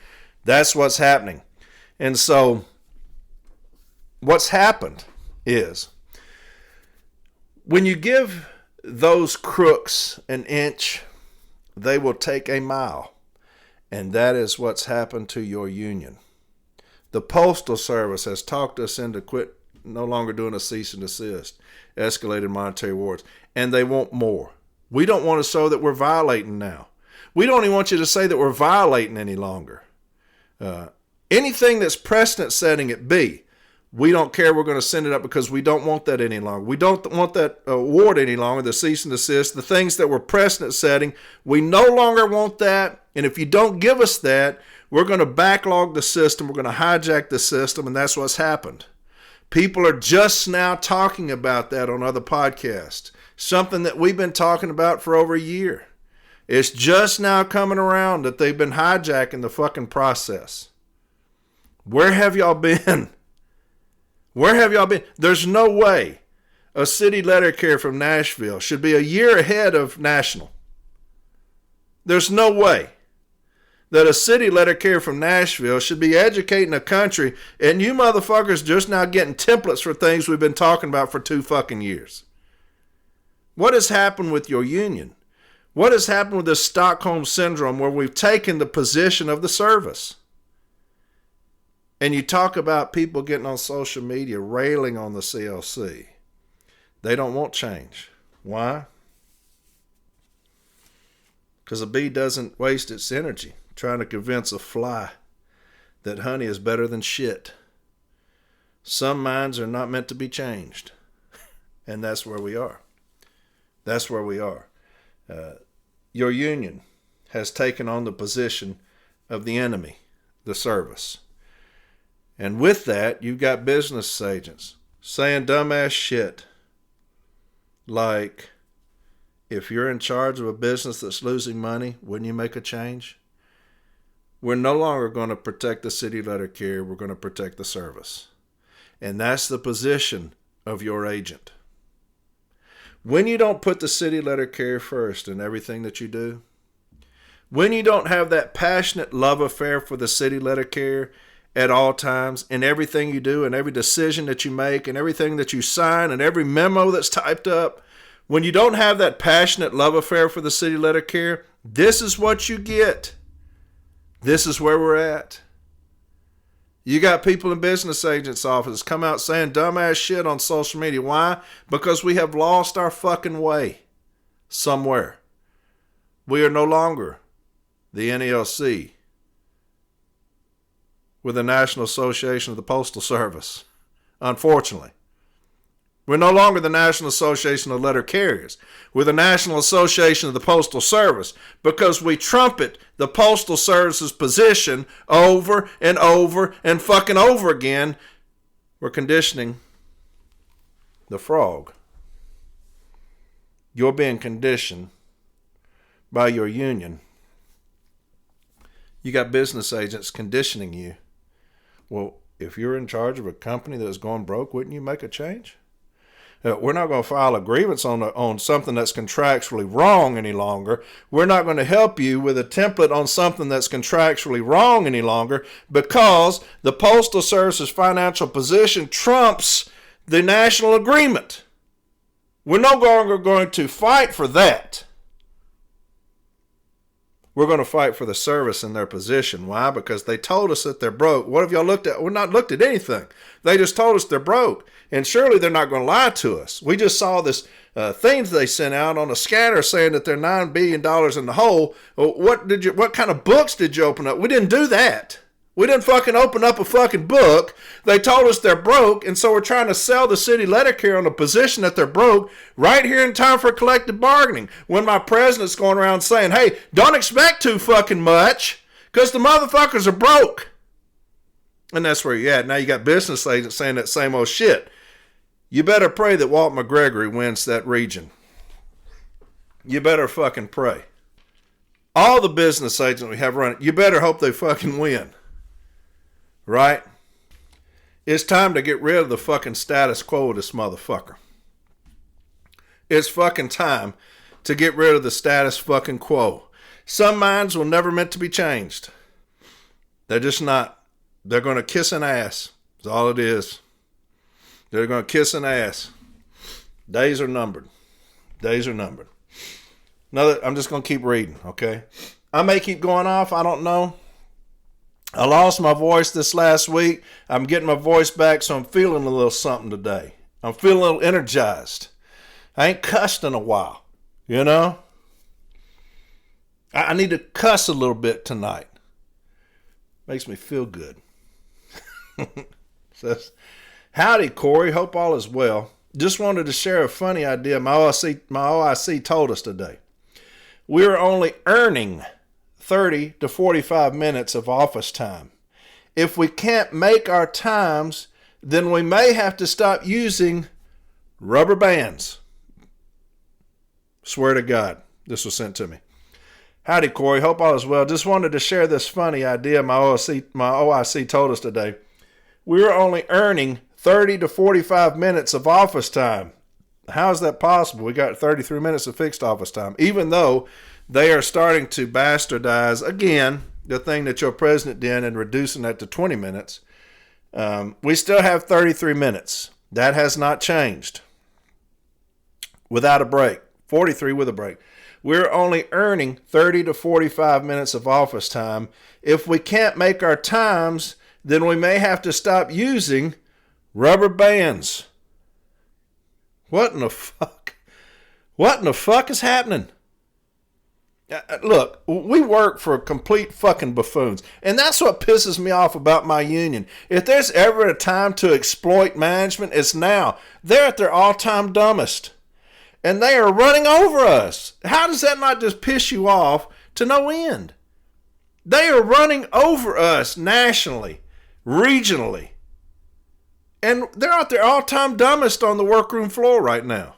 C: That's what's happening. And so what's happened is when you give those crooks an inch, they will take a mile. And that is what's happened to your union. The Postal Service has talked us into no longer doing a cease and desist, escalated monetary rewards, and they want more. We don't want to show that we're violating now. We don't even want you to say that we're violating any longer. Anything that's precedent setting at B, we don't care. We're going to send it up because we don't want that any longer. We don't want that award any longer, the cease and desist, the things that were precedent setting. We no longer want that. And if you don't give us that, we're going to backlog the system. We're going to hijack the system. And that's what's happened. People are just now talking about that on other podcasts. Something that we've been talking about for over a year. It's just now coming around that they've been hijacking the fucking process. Where have y'all been? Where have y'all been? There's no way a city letter carrier from Nashville should be a year ahead of national. There's no way that a city letter carrier from Nashville should be educating a country, and you motherfuckers just now getting templates for things we've been talking about for 2 fucking years. What has happened with your union? What has happened with this Stockholm Syndrome where we've taken the position of the service? And you talk about people getting on social media railing on the CLC. They don't want change. Why? Because a bee doesn't waste its energy trying to convince a fly that honey is better than shit. Some minds are not meant to be changed. And that's where we are. That's where we are. Your union has taken on the position of the enemy, the service. And with that, you've got business agents saying dumbass shit like, if you're in charge of a business that's losing money, wouldn't you make a change? We're no longer going to protect the city letter carrier. We're going to protect the service. And that's the position of your agent. When you don't put the city letter carrier first in everything that you do, when you don't have that passionate love affair for the city letter carrier at all times, in everything you do, and every decision that you make, and everything that you sign, and every memo that's typed up, when you don't have that passionate love affair for the city letter carrier, this is what you get. This is where we're at. You got people in business agents' offices come out saying dumbass shit on social media. Why? Because we have lost our fucking way somewhere. We are no longer the NALC. We're the National Association of the Postal Service. Unfortunately. We're no longer the National Association of Letter Carriers. We're the National Association of the Postal Service because we trumpet the Postal Service's position over and over and fucking over again. We're conditioning the frog. You're being conditioned by your union. You got business agents conditioning you. Well, if you're in charge of a company that's going broke, wouldn't you make a change? We're not going to file a grievance on something that's contractually wrong any longer. We're not going to help you with a template on something that's contractually wrong any longer because the Postal Service's financial position trumps the national agreement. We're no longer going to fight for that. We're going to fight for the service in their position. Why? Because they told us that they're broke. What have y'all looked at? We're not looked at anything. They just told us they're broke. And surely they're not going to lie to us. We just saw this thing they sent out on a scatter saying that they're $9 billion in the hole. What kind of books did you open up? We didn't do that. We didn't fucking open up a fucking book. They told us they're broke, and so we're trying to sell the city letter carrier on the position that they're broke right here in time for collective bargaining. When my president's going around saying, hey, don't expect too fucking much because the motherfuckers are broke. And that's where you're at. Now you got business agents saying that same old shit. You better pray that Walt McGregory wins that region. You better fucking pray. all the business agents we have running, you better hope they fucking win. Right? It's time to get rid of the fucking status quo of this motherfucker. It's fucking time to get rid of the status fucking quo. Some minds were never meant to be changed. They're just not. They're going to kiss an ass. That's all it is. They're going to kiss an ass. Days are numbered. Days are numbered. I'm just going to keep reading, okay? I may keep going off. I don't know. I lost my voice this last week. I'm getting my voice back, so I'm feeling a little something today. I'm feeling a little energized. I ain't cussed in a while, you know? I need to cuss a little bit tonight. Makes me feel good. Says, howdy, Corey. Hope all is well. Just wanted to share a funny idea my OIC told us today. We're only earning 30 to 45 minutes of office time. If we can't make our times, then we may have to stop using rubber bands. Swear to God, this was sent to me. Howdy, Corey. Hope all is well. Just wanted to share this funny idea my OIC told us today. We're only earning 30 to 45 minutes of office time. How is that possible? We got 33 minutes of fixed office time, even though they are starting to bastardize, again, the thing that your president did and reducing that to 20 minutes. We still have 33 minutes. That has not changed. Without a break. 43 with a break. We're only earning 30 to 45 minutes of office time. If we can't make our times, then we may have to stop using rubber bands. What in the fuck? What in the fuck is happening? Look, we work for complete fucking buffoons. And that's what pisses me off about my union. If there's ever a time to exploit management, it's now. They're at their all-time dumbest. And they are running over us. How does that not just piss you off to no end? They are running over us nationally, regionally. And they're out there all-time dumbest on the workroom floor right now.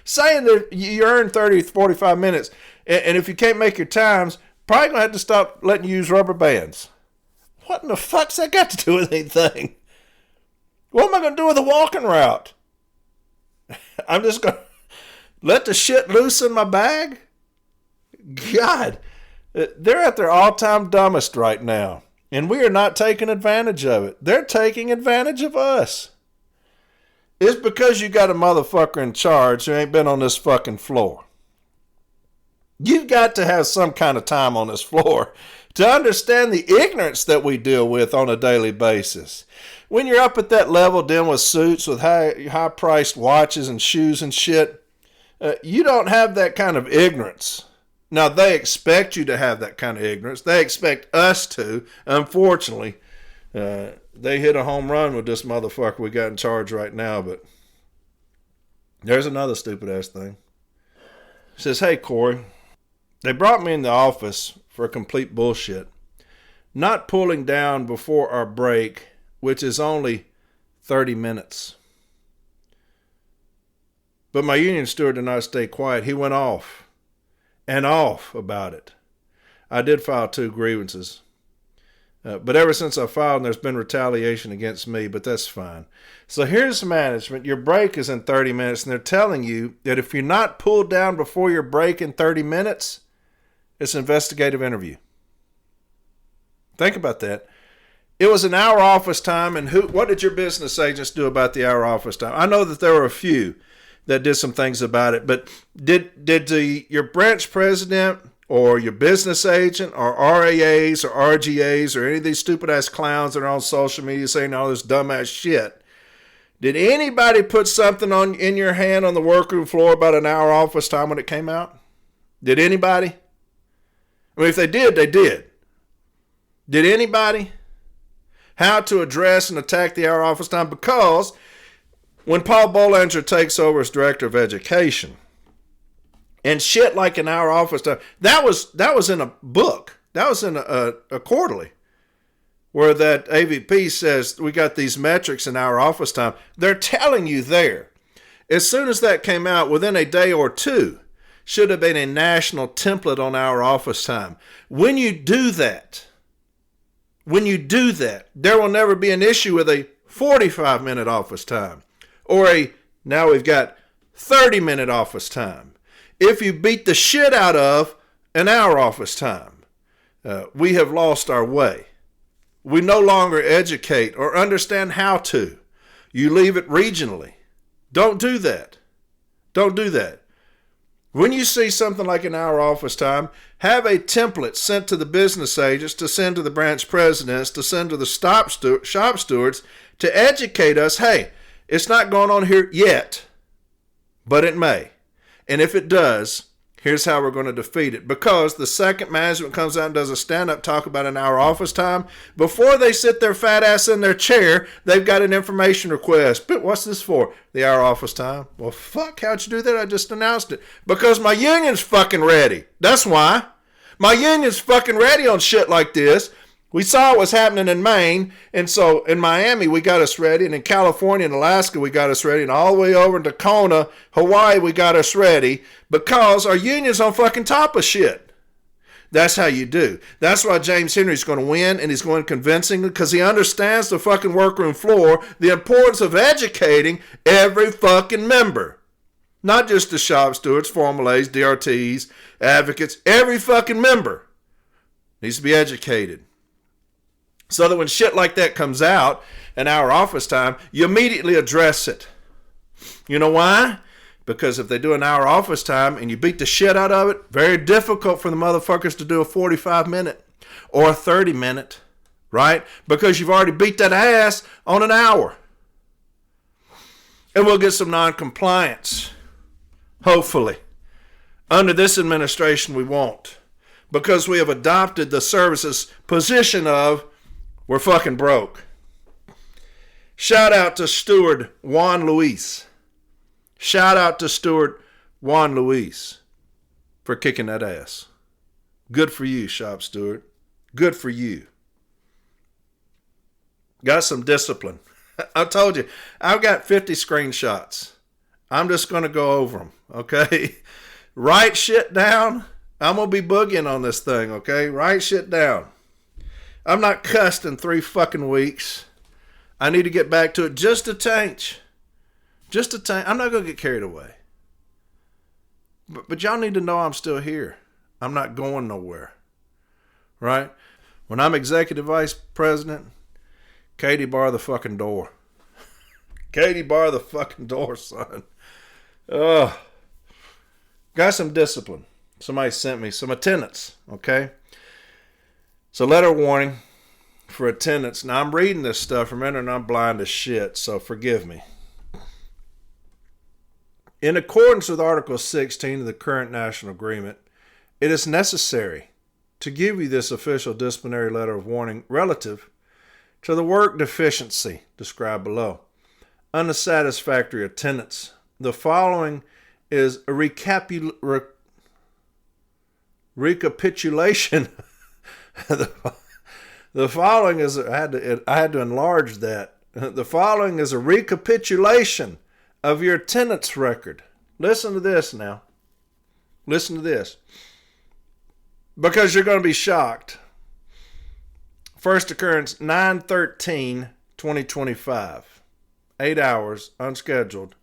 C: Saying that you earn 30, 45 minutes, and if you can't make your times, probably going to have to stop letting you use rubber bands. What in the fuck's that got to do with anything? What am I going to do with a walking route? I'm just going to let the shit loose in my bag? God, they're at their all-time dumbest right now. And we are not taking advantage of it. They're taking advantage of us. It's because you got a motherfucker in charge who ain't been on this fucking floor. You've got to have some kind of time on this floor to understand the ignorance that we deal with on a daily basis. When you're up at that level dealing with suits with high-priced watches and shoes and shit, you don't have that kind of ignorance. Now, they expect you to have that kind of ignorance. They expect us to. Unfortunately, they hit a home run with this motherfucker we got in charge right now, but there's another stupid-ass thing. It says, hey, Corey, they brought me in the office for complete bullshit. Not pulling down before our break, which is only 30 minutes. But my union steward did not stay quiet. He went off and off about it. I did file 2 grievances. But ever since I filed, there's been retaliation against me, but that's fine. So here's management. Your break is in 30 minutes, and they're telling you that if you're not pulled down before your break in 30 minutes, it's an investigative interview. Think about that. It was an hour office time, and what did your business agents do about the hour office time? I know that there were a few that did some things about it, but did your branch president or your business agent or RAAs or RGAs or any of these stupid-ass clowns that are on social media saying all this dumb-ass shit, did anybody put something in your hand on the workroom floor about an hour office time when it came out? Did anybody? I mean, if they did, they did. Did anybody? How to address and attack the hour office time? Because when Paul Bollinger takes over as director of education, and shit like an hour office time, that was in a book. That was in a quarterly, where that AVP says we got these metrics in our office time. They're telling you there. As soon as that came out, within a day or two, should have been a national template on our office time. When you do that, there will never be an issue with a 45-minute office time or now we've got 30-minute office time. If you beat the shit out of an hour office time, we have lost our way. We no longer educate or understand how to. You leave it regionally. Don't do that. Don't do that. When you see something like an hour office time, have a template sent to the business agents, to send to the branch presidents, to send to the shop stewards to educate us. Hey, it's not going on here yet, but it may. And if it does, here's how we're going to defeat it. Because the second management comes out and does a stand-up talk about an hour office time, before they sit their fat ass in their chair, they've got an information request. But what's this for? The hour office time? Well, fuck, how'd you do that? I just announced it. Because my union's fucking ready. That's why. My union's fucking ready on shit like this. We saw what was happening in Maine, and so in Miami we got us ready, and in California and Alaska we got us ready, and all the way over in Kona, Hawaii we got us ready, because our union's on fucking top of shit. That's how you do. That's why James Henry's going to win, and he's going convincingly, because he understands the fucking workroom floor, the importance of educating every fucking member. Not just the shop stewards, Formula A's, DRTs, advocates, every fucking member needs to be educated. So that when shit like that comes out in our office time, you immediately address it. You know why? Because if they do an hour office time and you beat the shit out of it, very difficult for the motherfuckers to do a 45-minute or a 30-minute, right? Because you've already beat that ass on an hour. And we'll get some non-compliance, hopefully. Under this administration, we won't. Because we have adopted the services position of we're fucking broke. Shout out to Steward Juan Luis. Shout out to Steward Juan Luis for kicking that ass. Good for you, shop steward. Good for you. Got some discipline. I told you, I've got 50 screenshots. I'm just going to go over them, okay? Write shit down. I'm going to be boogieing on this thing, okay? Write shit down. I'm not cussed in 3 fucking weeks. I need to get back to it just a tanch. Just a tanch. I'm not going to get carried away. But y'all need to know I'm still here. I'm not going nowhere. Right? When I'm executive vice president, Katie, bar the fucking door. Katie, bar the fucking door, son. Ugh. Got some discipline. Somebody sent me some attendance, okay? So letter warning for attendance. Now I'm reading this stuff, remember, and I'm blind as shit, so forgive me. In accordance with Article 16 of the current national agreement, it is necessary to give you this official disciplinary letter of warning relative to the work deficiency described below. Unsatisfactory attendance. The following is a recapitulation. The following is, I had to enlarge that. The following is a recapitulation of your attendance record. Listen to this now. Listen to this. Because you're going to be shocked. First occurrence, 9/13/2025. 8 hours, unscheduled,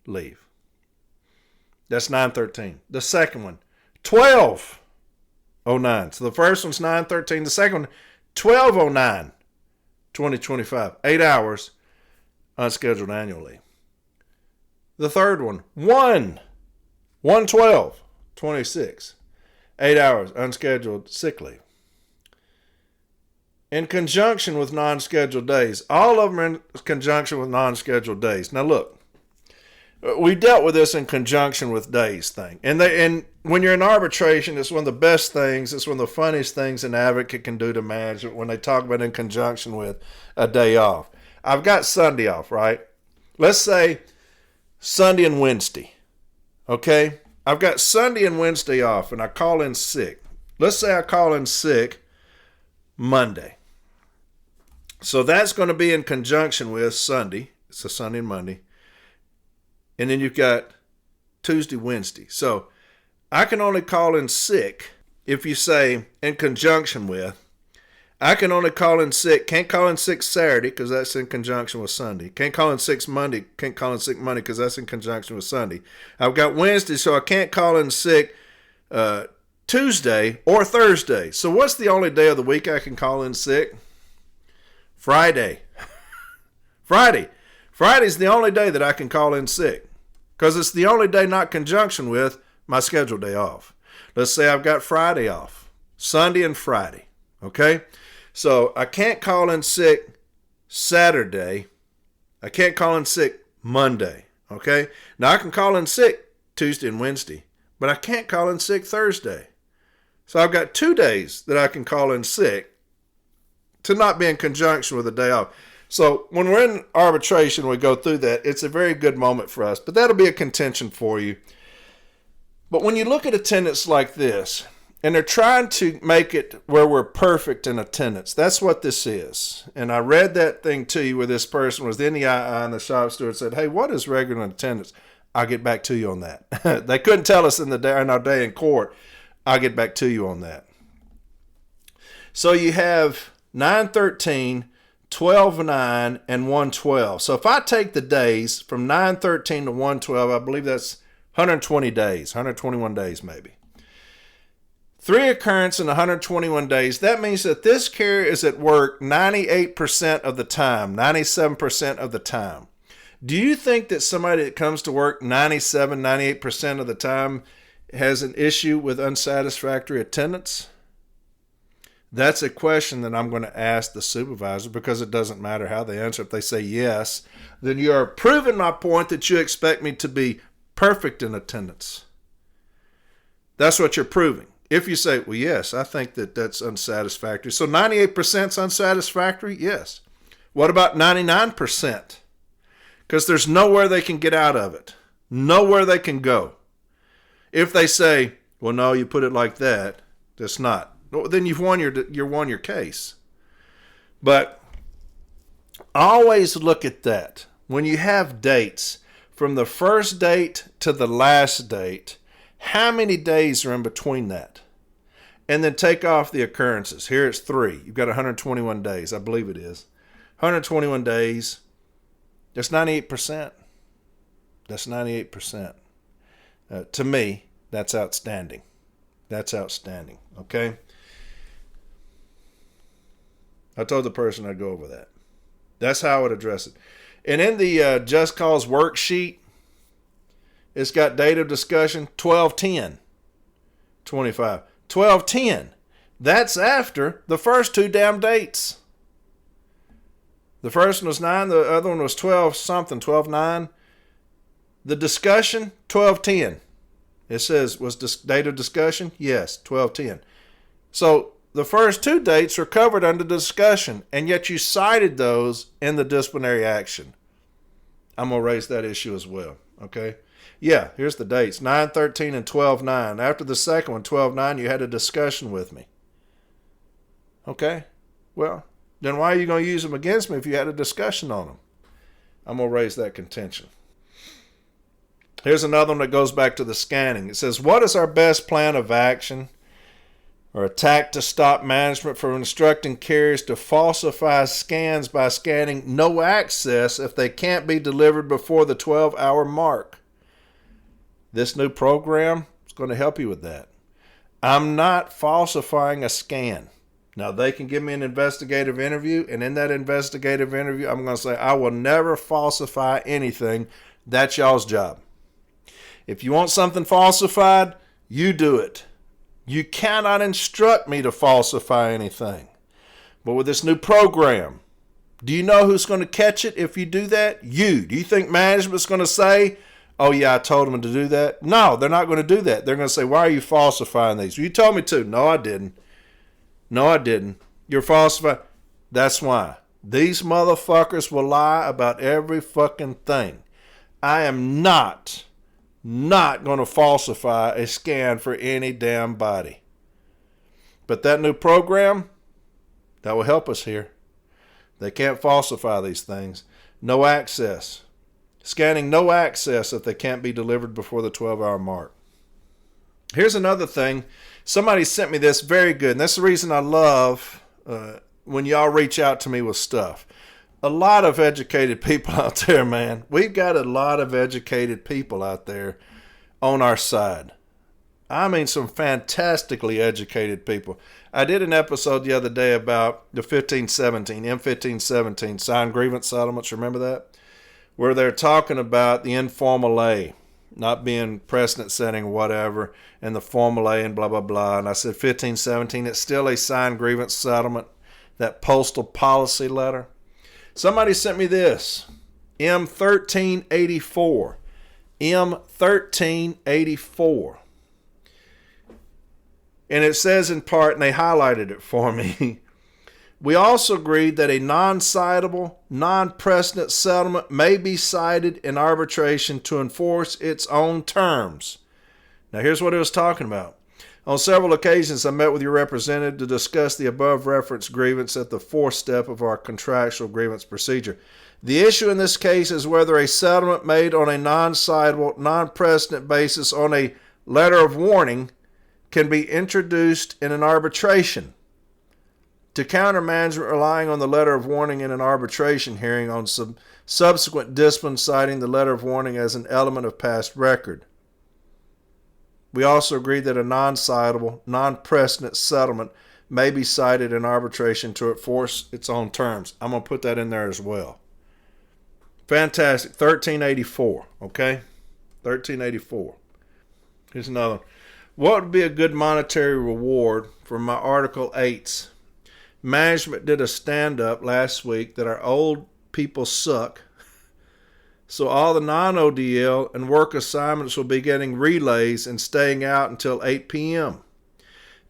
C: leave. That's 9/13. The second one, 12/09. So the first one's 9/13. The second one, 12/09/2025. 8 hours, unscheduled annual leave. The third one, 1/12/26. 8 hours, unscheduled sick leave. In conjunction with non-scheduled days. All of them are in conjunction with non-scheduled days. Now look, we dealt with this in conjunction with days thing. And when you're in arbitration, it's one of the best things, it's one of the funniest things an advocate can do to management when they talk about in conjunction with a day off. I've got Sunday off, right? Let's say Sunday and Wednesday, okay? I've got Sunday and Wednesday off, and I call in sick. Let's say I call in sick Monday. So that's going to be in conjunction with Sunday. It's a Sunday and Monday. And then you've got Tuesday, Wednesday. So I can only call in sick if you say in conjunction with. I can only call in sick. Can't call in sick Saturday because that's in conjunction with Sunday. Can't call in sick Monday. Can't call in sick Monday because that's in conjunction with Sunday. I've got Wednesday, so I can't call in sick Tuesday or Thursday. So what's the only day of the week I can call in sick? Friday. Friday's the only day that I can call in sick because it's the only day not conjunction with my scheduled day off. Let's say I've got Friday off, Sunday and Friday, okay? So I can't call in sick Saturday. I can't call in sick Monday, okay? Now I can call in sick Tuesday and Wednesday, but I can't call in sick Thursday. So I've got 2 days that I can call in sick to not be in conjunction with a day off. So when we're in arbitration, we go through that. It's a very good moment for us, but that'll be a contention for you. But when you look at attendance like this, and they're trying to make it where we're perfect in attendance, that's what this is. And I read that thing to you where this person was in the II and the shop steward said, hey, what is regular attendance? I'll get back to you on that. They couldn't tell us in our day in court. I'll get back to you on that. So you have 9/13, 12/9, and 1/12. So if I take the days from 9/13 to 1/12, I believe that's 120 days, 121 days maybe. 3 occurrences in 121 days. That means that this carrier is at work 98% of the time, 97% of the time. Do you think that somebody that comes to work 97, 98% of the time has an issue with unsatisfactory attendance? That's a question that I'm going to ask the supervisor because it doesn't matter how they answer. If they say yes, then you are proving my point that you expect me to be perfect in attendance. That's what you're proving. If you say, well, yes, I think that that's unsatisfactory. So 98% is unsatisfactory? Yes. What about 99%? Because there's nowhere they can get out of it. Nowhere they can go. If they say, well, no, you put it like that, that's not. Well, then you've won your case. But always look at that. When you have dates, from the first date to the last date, how many days are in between that? And then take off the occurrences. Here it's 3. You've got 121 days. I believe it is. 121 days. That's 98%. That's 98%. To me, that's outstanding. That's outstanding. Okay? I told the person I'd go over that. That's how I would address it. And in the Just Cause worksheet, it's got date of discussion 12/10/25. 12/10. That's after the first 2 damn dates. The first one was 9. The other one was 12-something, 12/9. The discussion, 12/10. It says, was date of discussion? Yes, 12/10. So the first 2 dates are covered under discussion, and yet you cited those in the disciplinary action. I'm going to raise that issue as well, okay? Yeah, here's the dates, 9/13 and 12/9. After the second one, 12/9, you had a discussion with me. Okay, well, then why are you going to use them against me if you had a discussion on them? I'm going to raise that contention. Here's another one that goes back to the scanning. It says, what is our best plan of action or attack to stop management from instructing carriers to falsify scans by scanning no access if they can't be delivered before the 12-hour mark? This new program is going to help you with that. I'm not falsifying a scan. Now, they can give me an investigative interview, and in that investigative interview, I'm going to say, I will never falsify anything. That's y'all's job. If you want something falsified, you do it. You cannot instruct me to falsify anything. But with this new program, do you know who's going to catch it if you do that? You. Do you think management's going to say, oh, yeah, I told them to do that? No, they're not going to do that. They're going to say, why are you falsifying these? You told me to. No, I didn't. No, I didn't. You're falsifying. That's why. These motherfuckers will lie about every fucking thing. I am not going to falsify a scan for any damn body. But that new program, that will help us here. They can't falsify these things. No access. Scanning no access if they can't be delivered before the 12-hour mark. Here's another thing. Somebody sent me this, very good. And that's the reason I love when y'all reach out to me with stuff. A lot of educated people out there, man. We've got a lot of educated people out there on our side. I mean, some fantastically educated people. I did an episode the other day about the M1517 signed grievance settlements. Remember that? Where they're talking about the informal A not being precedent setting or whatever, and the formal A and blah, blah, blah. And I said 1517, it's still a signed grievance settlement, that postal policy letter. Somebody sent me this, M1384. M1384. And it says in part, and they highlighted it for me, we also agreed that a non-citable, non-precedent settlement may be cited in arbitration to enforce its own terms. Now here's what it was talking about. On several occasions, I met with your representative to discuss the above referenced grievance at the fourth step of our contractual grievance procedure. The issue in this case is whether a settlement made on a non-citable, non-precedent basis on a letter of warning can be introduced in an arbitration. To counter management relying on the letter of warning in an arbitration hearing on subsequent discipline, citing the letter of warning as an element of past record. We also agreed that a non-citable, non-precedent settlement may be cited in arbitration to enforce its own terms. I'm going to put that in there as well. Fantastic. 1384, okay? 1384. Here's another one. What would be a good monetary reward for my Article 8s? Management did a stand-up last week that our old people suck, so all the non-ODL and work assignments will be getting relays and staying out until 8 p.m.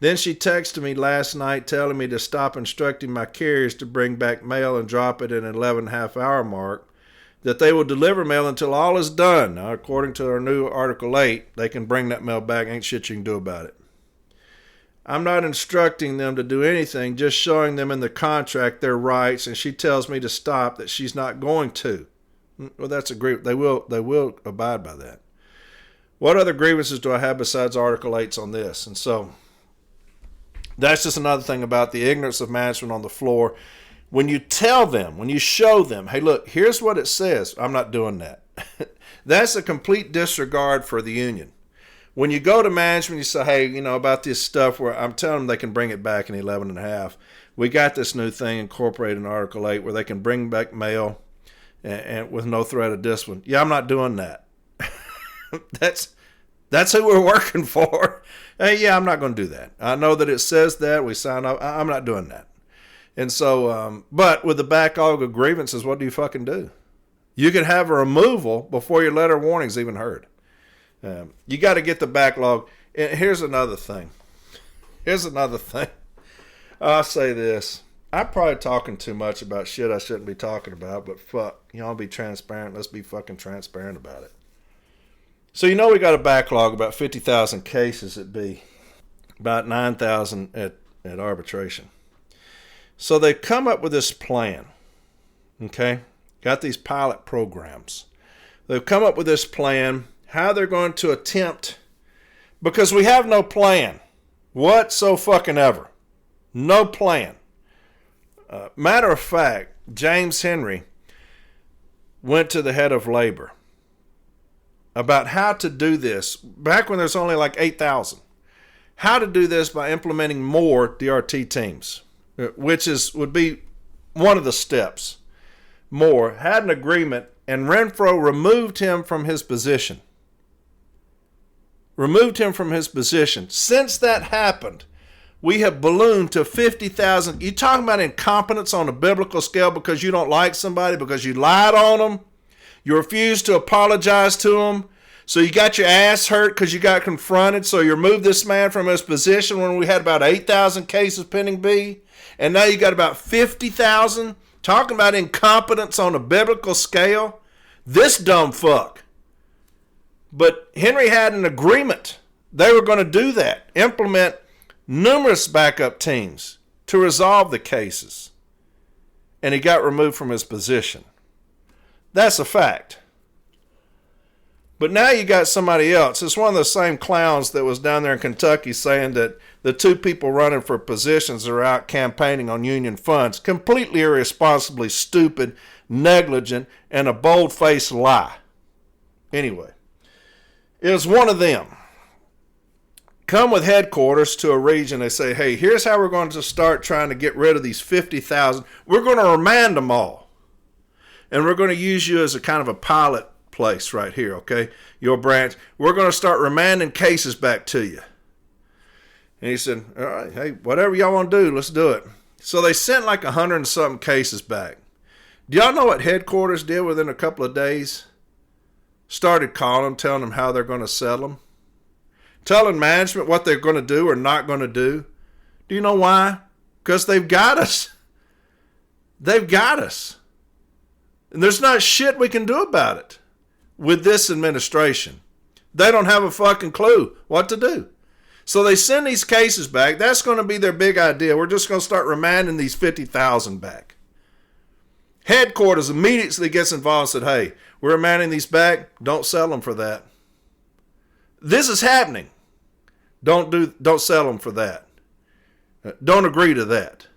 C: Then she texted me last night telling me to stop instructing my carriers to bring back mail and drop it at an 11.5-hour mark, that they will deliver mail until all is done. Now, according to our new Article 8, they can bring that mail back. Ain't shit you can do about it. I'm not instructing them to do anything, just showing them in the contract their rights, and she tells me to stop, that she's not going to. Well, that's a grievance. They will abide by that. What other grievances do I have besides Article 8s on this? And so that's just another thing about the ignorance of management on the floor. When you tell them, when you show them, hey, look, here's what it says, I'm not doing that. That's a complete disregard for the union. When you go to management, you say, hey, about this stuff where I'm telling them they can bring it back in 11.5. We got this new thing incorporated in Article 8 where they can bring back mail and with no threat of discipline. Yeah, I'm not doing that. That's who we're working for. Hey, yeah, I'm not going to do that. I know that it says that. We sign up. I'm not doing that. And so, but with the backlog of grievances, what do you fucking do? You can have a removal before your letter of warning's even heard. You got to get the backlog. And here's another thing. I'll say this. I'm probably talking too much about shit I shouldn't be talking about, but fuck, y'all be transparent. Let's be fucking transparent about it. So we got a backlog, about 50,000 cases. It'd be about 9,000 at arbitration. So they come up with this plan, okay? Got these pilot programs. They've come up with this plan, how they're going to attempt, because we have no plan whatsoever. No plan. Matter of fact, James Henry went to the head of labor about how to do this, back when there's only like 8,000. How to do this by implementing more DRT teams, which would be one of the steps. More, had an agreement, and Renfro removed him from his position. Since that happened, we have ballooned to 50,000. You talking about incompetence on a biblical scale because you don't like somebody, because you lied on them, you refused to apologize to them, so you got your ass hurt because you got confronted, so you removed this man from his position when we had about 8,000 cases pending B, and now you got about 50,000. Talking about incompetence on a biblical scale. This dumb fuck. But Henry had an agreement. They were going to do that. Implement numerous backup teams to resolve the cases. And he got removed from his position. That's a fact. But now you got somebody else. It's one of the same clowns that was down there in Kentucky saying that the two people running for positions are out campaigning on union funds. Completely irresponsibly stupid, negligent, and a bold-faced lie. Anyway, it was one of them. Come with headquarters to a region. They say, hey, here's how we're going to start trying to get rid of these 50,000. We're going to remand them all. And we're going to use you as a kind of a pilot place right here, okay? Your branch. We're going to start remanding cases back to you. And he said, all right, hey, whatever y'all want to do, let's do it. So they sent like 100 and something cases back. Do y'all know what headquarters did within a couple of days? Started calling them, telling them how they're going to settle them. Telling management what they're going to do or not going to do. Do you know why? Because they've got us. They've got us. And there's not shit we can do about it with this administration. They don't have a fucking clue what to do. So they send these cases back. That's going to be their big idea. We're just going to start remanding these 50,000 back. Headquarters immediately gets involved and said, hey, we're remanding these back. Don't sell them for that. This is happening. Don't sell them for that. Don't agree to that.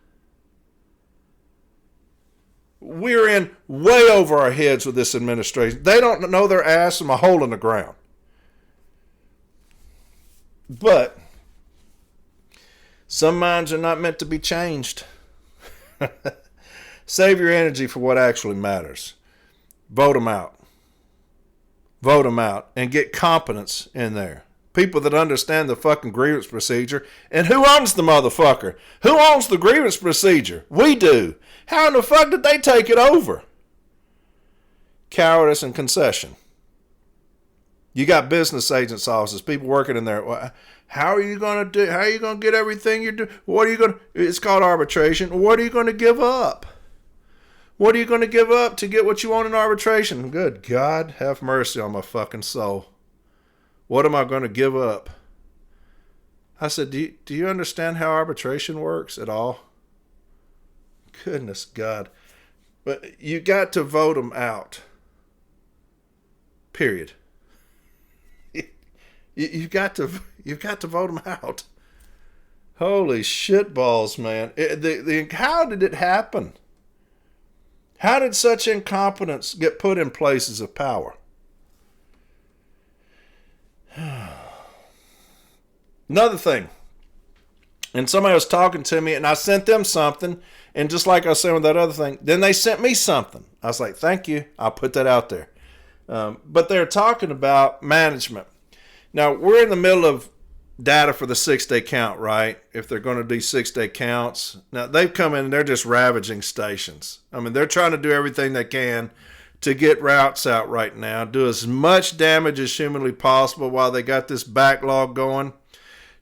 C: We're in way over our heads with this administration. They don't know their ass from a hole in the ground. But some minds are not meant to be changed. Save your energy for what actually matters. Vote them out. Vote them out and get competence in there. People that understand the fucking grievance procedure. And who owns the motherfucker? Who owns the grievance procedure? We do. How in the fuck did they take it over? Cowardice and concession. You got business agents' offices, people working in there. How are you going to do? How are you going to get everything you do? What are you going to? It's called arbitration. What are you going to give up? What are you going to give up to get what you want in arbitration? Good God, have mercy on my fucking soul. What am I going to give up? I said, do you understand how arbitration works at all? Goodness God. But you got to vote them out. Period. You've got to vote them out. Holy shitballs, man. How did it happen? How did such incompetence get put in places of power? Another thing. And somebody was talking to me, and I sent them something, and just like I was saying with that other thing, then they sent me something. I was like, thank you. I'll put that out there. But they're talking about management. Now, we're in the middle of data for the 6-day count, right? If they're going to do 6-day counts. Now, they've come in and they're just ravaging stations. I mean, they're trying to do everything they can to get routes out right now, do as much damage as humanly possible while they got this backlog going.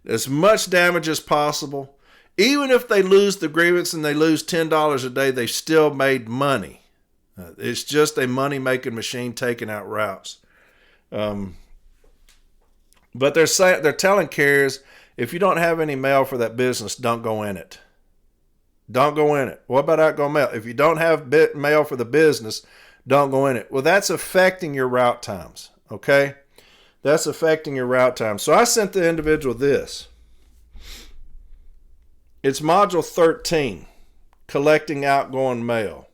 C: As much damage as possible. Even if they lose the grievance and they lose $10 a day, they still made money. It's just a money-making machine taking out routes. But they're telling carriers, if you don't have any mail for that business, don't go in it. Don't go in it. What about outgoing mail? If you don't have mail for the business, don't go in it. Well, that's affecting your route times, okay? That's affecting your route time. So I sent the individual this. It's Module 13, Collecting Outgoing Mail.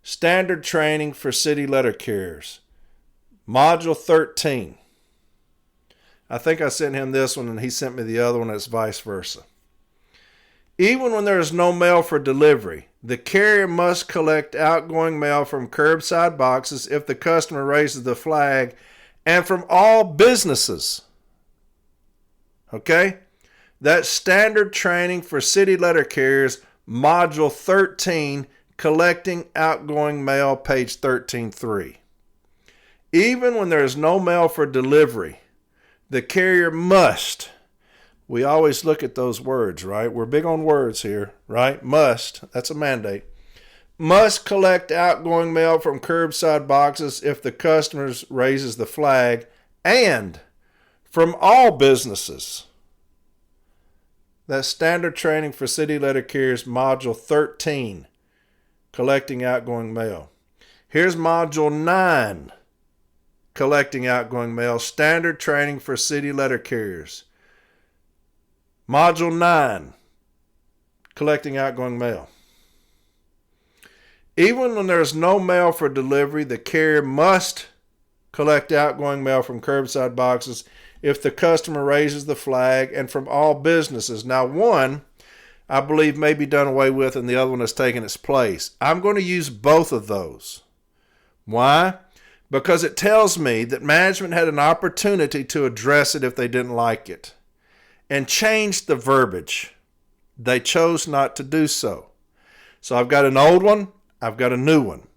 C: Standard Training for City Letter Carriers. Module 13. I think I sent him this one and he sent me the other one. It's vice versa. Even when there is no mail for delivery, the carrier must collect outgoing mail from curbside boxes if the customer raises the flag, and from all businesses. Okay? That's Standard Training for City Letter Carriers, Module 13, Collecting Outgoing Mail, page 13.3. Even when there is no mail for delivery, the carrier must. We always look at those words, right? We're big on words here, right? Must. That's a mandate. Must collect outgoing mail from curbside boxes if the customer raises the flag, and from all businesses. That's Standard Training for City Letter Carriers, Module 13, Collecting Outgoing Mail. Here's Module 9, collecting outgoing mail, standard training for city letter carriers. Module 9, collecting outgoing mail. Even when there's no mail for delivery, the carrier must collect outgoing mail from curbside boxes if the customer raises the flag, and from all businesses. Now, one, I believe, may be done away with, and the other one has taken its place. I'm going to use both of those. Why? Because it tells me that management had an opportunity to address it if they didn't like it and change the verbiage. They chose not to do so. So I've got an old one, I've got a new one.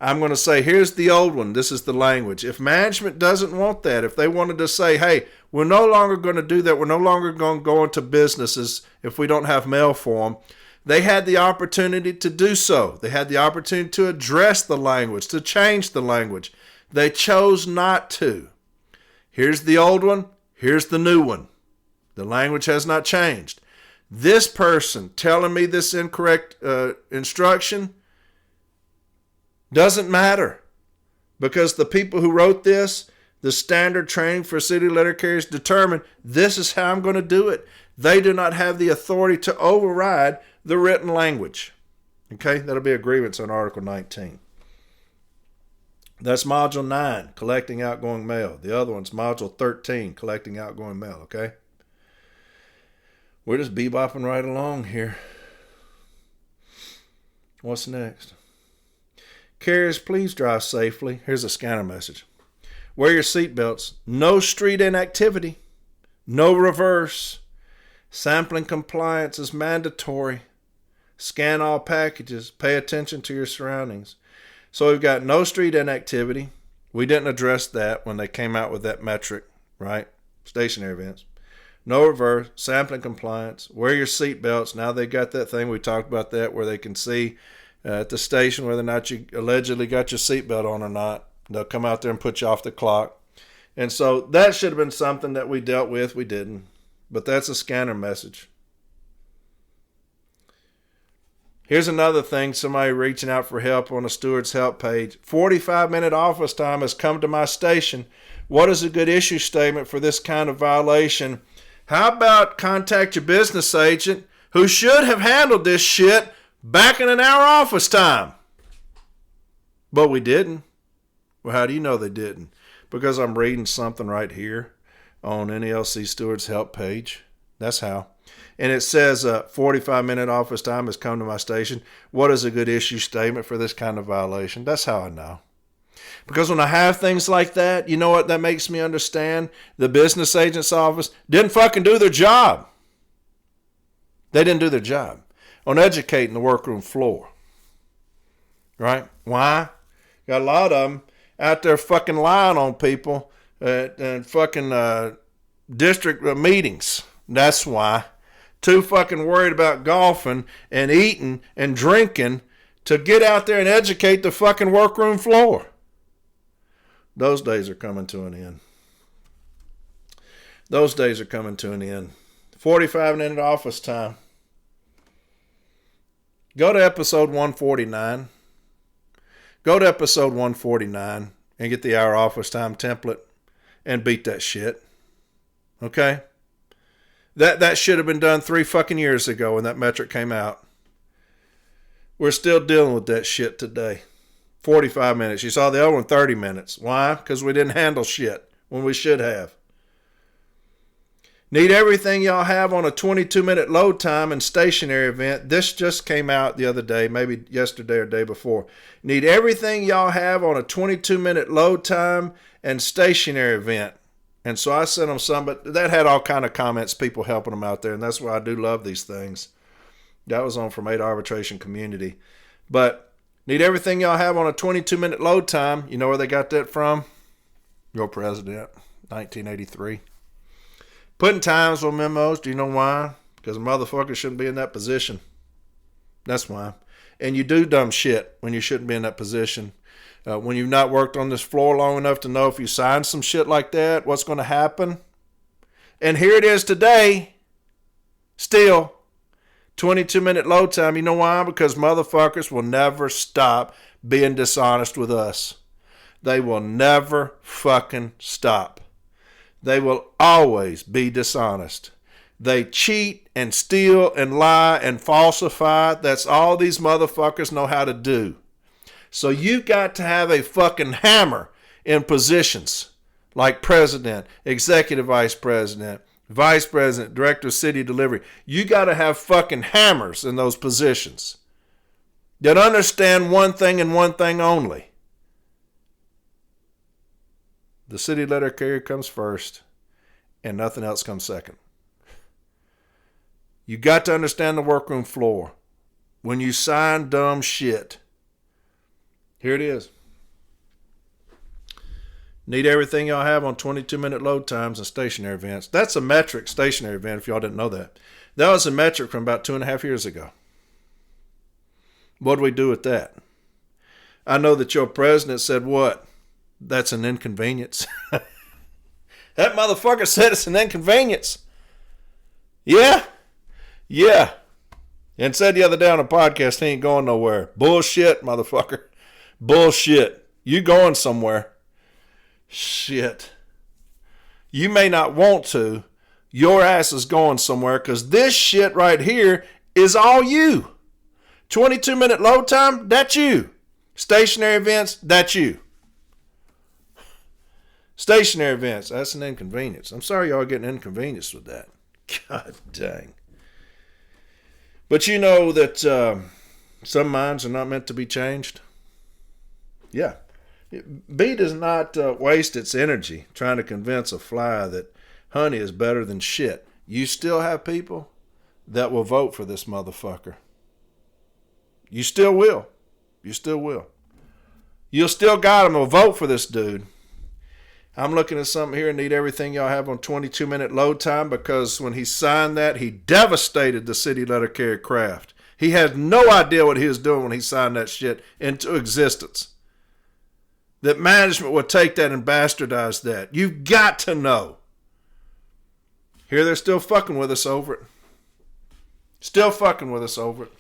C: I'm going to say, here's the old one. This is the language. If management doesn't want that, if they wanted to say, hey, we're no longer going to do that, we're no longer going to go into businesses if we don't have mail for them, they had the opportunity to do so. They had the opportunity to address the language, to change the language. They chose not to. Here's the old one. Here's the new one. The language has not changed. This person telling me this incorrect instruction doesn't matter, because the people who wrote this, the standard training for city letter carriers, determined this is how I'm going to do it. They do not have the authority to override the written language. Okay, that'll be a grievance on Article 19. That's Module 9, collecting outgoing mail. The other one's Module 13, collecting outgoing mail, okay? We're just bebopping right along here. What's next? Carriers, please drive safely. Here's a scanner message. Wear your seatbelts. No street inactivity. No reverse. Sampling compliance is mandatory. Scan all packages. Pay attention to your surroundings. So we've got no street inactivity. We didn't address that when they came out with that metric, right? Stationary events. No reverse. Sampling compliance. Wear your seatbelts. Now they got that thing. We talked about that where they can see at the station whether or not you allegedly got your seatbelt on or not. They'll come out there and put you off the clock. And so that should have been something that we dealt with. We didn't. But that's a scanner message. Here's another thing, somebody reaching out for help on the Steward's Help page. 45-minute office time has come to my station. What is a good issue statement for this kind of violation? How about contact your business agent who should have handled this shit back in an hour office time? But we didn't. Well, how do you know they didn't? Because I'm reading something right here on NELC Steward's Help page. That's how. And it says 45-minute office time has come to my station. What is a good issue statement for this kind of violation? That's how I know. Because when I have things like that, you know what that makes me understand? The business agent's office didn't fucking do their job. They didn't do their job on educating the workroom floor. Right? Why? Got a lot of them out there fucking lying on people at fucking district meetings. That's why. Too fucking worried about golfing and eating and drinking to get out there and educate the fucking workroom floor. Those days are coming to an end. Those days are coming to an end. 45-minute office time. Go to episode 149. Go to episode 149 and get the hour office time template and beat that shit. Okay? That should have been done 3 fucking years ago when that metric came out. We're still dealing with that shit today. 45 minutes. You saw the other one 30 minutes. Why? Because we didn't handle shit when we should have. Need everything y'all have on a 22-minute load time and stationary event. This just came out the other day, maybe yesterday or day before. Need everything y'all have on a 22-minute load time and stationary event. And so I sent them some, but that had all kind of comments, people helping them out there, and that's why I do love these things. That was on from 8 Arbitration Community. But need everything y'all have on a 22-minute load time. You know where they got that from? Your president, 1983. Putting times on memos. Do you know why? Because a motherfucker shouldn't be in that position. That's why. And you do dumb shit when you shouldn't be in that position. When you've not worked on this floor long enough to know if you sign some shit like that, what's going to happen. And here it is today. Still, 22-minute load time. You know why? Because motherfuckers will never stop being dishonest with us. They will never fucking stop. They will always be dishonest. They cheat and steal and lie and falsify. That's all these motherfuckers know how to do. So you've got to have a fucking hammer in positions like president, executive vice president, director of city delivery. You got to have fucking hammers in those positions that understand one thing and one thing only. The city letter carrier comes first and nothing else comes second. You got to understand the workroom floor. When you sign dumb shit, here it is. Need everything y'all have on 22-minute load times and stationary events. That's a metric stationary event, if y'all didn't know that. That was a metric from about 2.5 years ago. What do we do with that? I know that your president said what? That's an inconvenience. That motherfucker said it's an inconvenience. Yeah. And said the other day on a podcast he ain't going nowhere. Bullshit, motherfucker. Bullshit. You going somewhere. Shit. You may not want to. Your ass is going somewhere because this shit right here is all you. 22-minute load time, that's you. Stationary events, that's you. Stationary events, that's an inconvenience. I'm sorry y'all are getting inconvenienced with that. God dang. But you know that some minds are not meant to be changed? Yeah. Bee does not waste its energy trying to convince a fly that honey is better than shit. You still have people that will vote for this motherfucker. You still will. You still will. You'll still got them to vote for this dude. I'm looking at something here and need everything y'all have on 22-minute load time because when he signed that, he devastated the city letter carrier craft. He had no idea what he was doing when he signed that shit into existence. That management would take that and bastardize that. You've got to know. Here they're still fucking with us over it. Still fucking with us over it.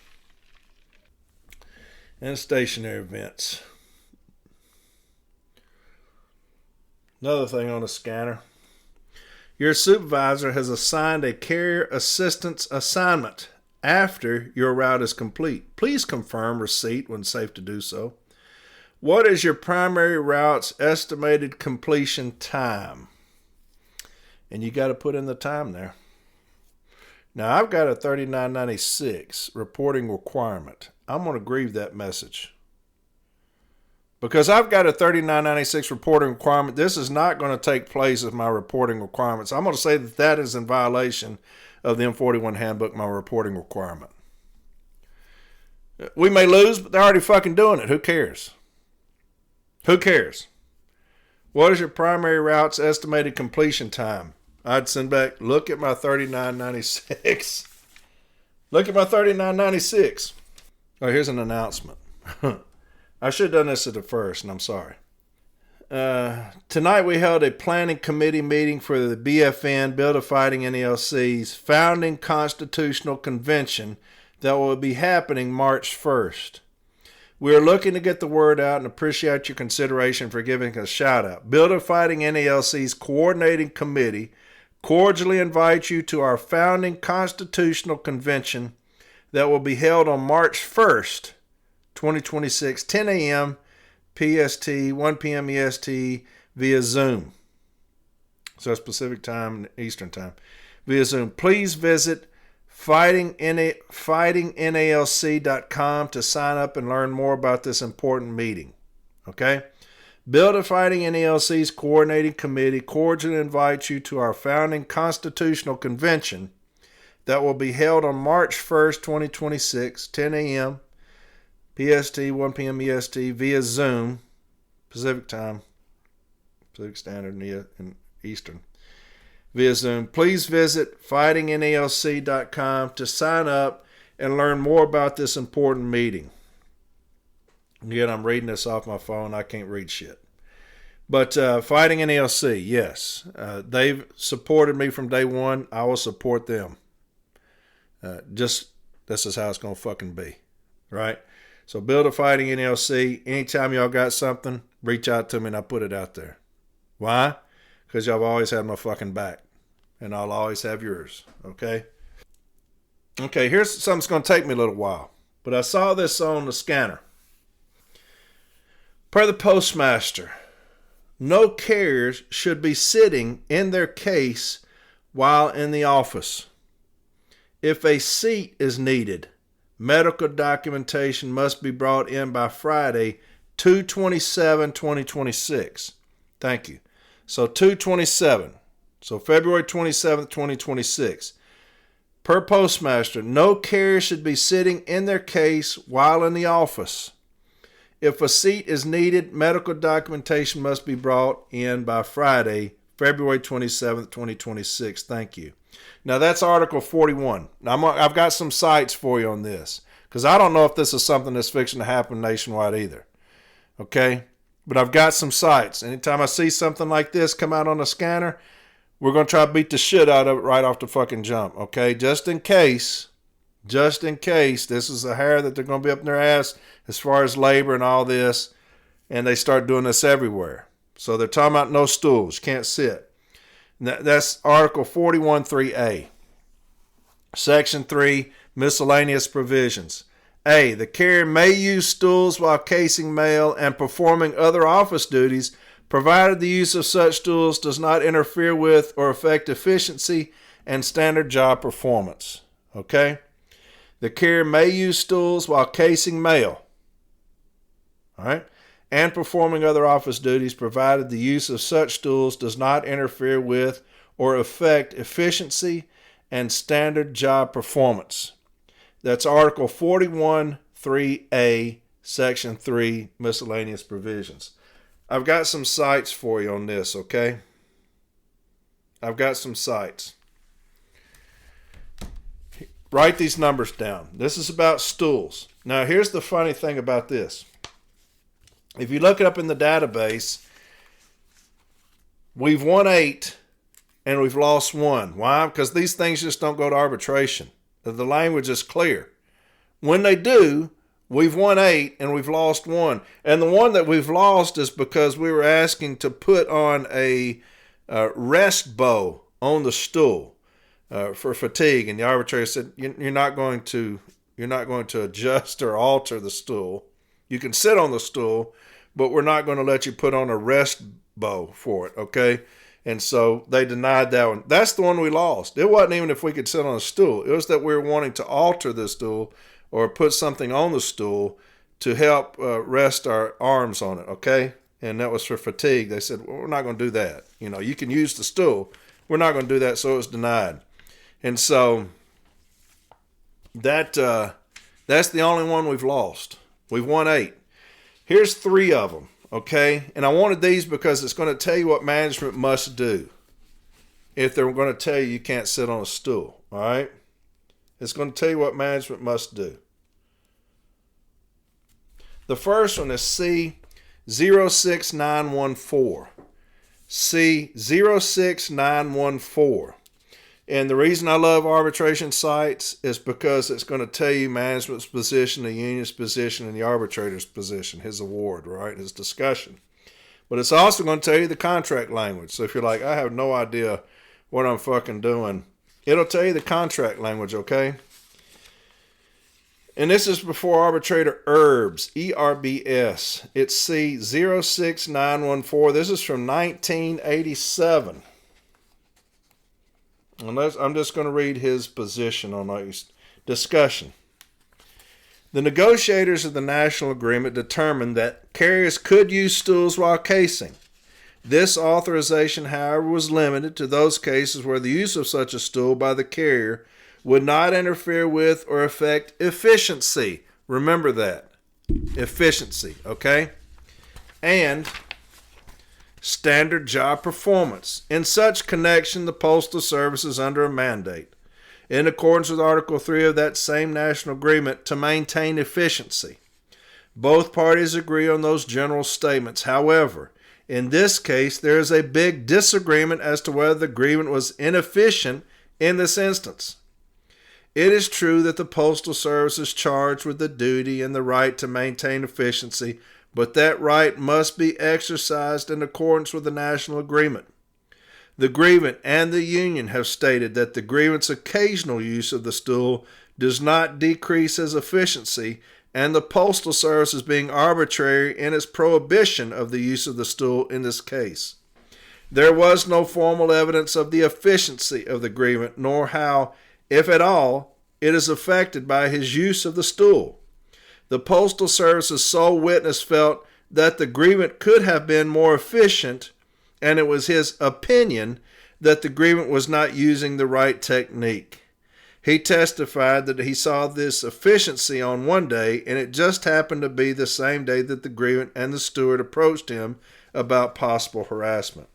C: And stationary events. Another thing on the scanner. Your supervisor has assigned a carrier assistance assignment after your route is complete. Please confirm receipt when safe to do so. What is your primary route's estimated completion time? And you got to put in the time there. Now, I've got a 3996 reporting requirement. I'm going to grieve that message. Because I've got a 3996 reporting requirement, this is not going to take place as my reporting requirements. I'm going to say that that is in violation of the M41 handbook, my reporting requirement. We may lose, but they're already fucking doing it. Who cares? Who cares? What is your primary route's estimated completion time? I'd send back, look at my 3996. Look at my 3996. Oh, here's an announcement. I should have done this at the first, and I'm sorry. Tonight we held a planning committee meeting for the BFN, Build a Fighting NELC's founding constitutional convention that will be happening March 1st. We are looking to get the word out and appreciate your consideration for giving us a shout out. Build a Fighting NELC's coordinating committee cordially invites you to our founding constitutional convention that will be held on March 1st, 2026, 10 a.m. PST, 1 p.m. EST via Zoom. So that's Pacific time, Eastern time. Via Zoom. Please visit fightingnalc.com to sign up and learn more about this important meeting. Okay? Build a Fighting NALC's coordinating committee cordially invites you to our founding constitutional convention that will be held on March 1st, 2026, 10 a.m. PST, 1 p.m. EST via Zoom, Pacific time, Pacific Standard and Eastern, via Zoom. Please visit fightingnalc.com to sign up and learn more about this important meeting. Again, I'm reading this off my phone. I can't read shit. But Fighting NALC, yes. They've supported me from day one. I will support them. This is how it's going to fucking be. Right? So Build a Fighting NALC. Anytime y'all got something, reach out to me and I put it out there. Why? Because y'all have always had my fucking back. And I'll always have yours. Okay? Okay, here's something that's going to take me a little while. But I saw this on the scanner. Per the postmaster, no carriers should be sitting in their case while in the office. If a seat is needed, medical documentation must be brought in by Friday, 2/27/2026. Thank you. So 2/27. So February 27th, 2026. Per postmaster, no carrier should be sitting in their case while in the office. If a seat is needed, medical documentation must be brought in by Friday, February 27th, 2026. Thank you. Now that's Article 41. Now I've got some sites for you on this, because I don't know if this is something that's fixing to happen nationwide either. Okay? But I've got some sites. Anytime I see something like this come out on the scanner, we're going to try to beat the shit out of it right off the fucking jump. Okay? Just in case, this is a hair that they're going to be up in their ass as far as labor and all this, and they start doing this everywhere. So they're talking about no stools. You can't sit. That's Article 41.3a. Section 3, miscellaneous provisions. A, the carrier may use stools while casing mail and performing other office duties, provided the use of such stools does not interfere with or affect efficiency and standard job performance. Okay? The carrier may use stools while casing mail. All right? And performing other office duties, provided the use of such stools does not interfere with or affect efficiency and standard job performance. That's Article 41.3a, Section 3, miscellaneous provisions. I've got some sites for you on this, okay? I've got some sites. Write these numbers down. This is about stools. Now, here's the funny thing about this. If you look it up in the database, we've won 8 and we've lost 1. Why? Because these things just don't go to arbitration. The language is clear. When they do, we've won 8 and we've lost 1. And the one that we've lost is because we were asking to put on a rest bow on the stool for fatigue, and the arbitrator said you're not going to adjust or alter the stool. You can sit on the stool, but we're not going to let you put on a rest bow for it, okay? And so they denied that one. That's the one we lost. It wasn't even if we could sit on a stool. It was that we were wanting to alter the stool or put something on the stool to help rest our arms on it, okay? And that was for fatigue. They said, well, we're not going to do that. You can use the stool. We're not going to do that, so it was denied. And so that's the only one we've lost. We've won 8. Here's 3 of them, okay? And I wanted these because it's going to tell you what management must do if they're going to tell you can't sit on a stool, all right? It's going to tell you what management must do. The first one is C-06914. C-06914. And the reason I love arbitration sites is because it's going to tell you management's position, the union's position, and the arbitrator's position, his award, right, his discussion. But it's also going to tell you the contract language. So if you're like, I have no idea what I'm fucking doing, it'll tell you the contract language, okay? And this is before arbitrator Erbs, E-R-B-S. It's C-06914. This is from 1987. I'm just going to read his position on this discussion. The negotiators of the national agreement determined that carriers could use stools while casing. This authorization, however, was limited to those cases where the use of such a stool by the carrier would not interfere with or affect efficiency. Remember that. Efficiency, okay? And standard job performance. In such connection, the Postal Service is under a mandate, in accordance with Article 3 of that same national agreement, to maintain efficiency. Both parties agree on those general statements. However, in this case, there is a big disagreement as to whether the agreement was inefficient in this instance. It is true that the Postal Service is charged with the duty and the right to maintain efficiency but that right must be exercised in accordance with the national agreement. The grievant and the union have stated that the grievant's occasional use of the stool does not decrease his efficiency, and the Postal Service is being arbitrary in its prohibition of the use of the stool in this case. There was no formal evidence of the efficiency of the grievant, nor how, if at all, it is affected by his use of the stool. The Postal Service's sole witness felt that the grievant could have been more efficient, and it was his opinion that the grievant was not using the right technique. He testified that he saw this efficiency on one day, and it just happened to be the same day that the grievant and the steward approached him about possible harassment.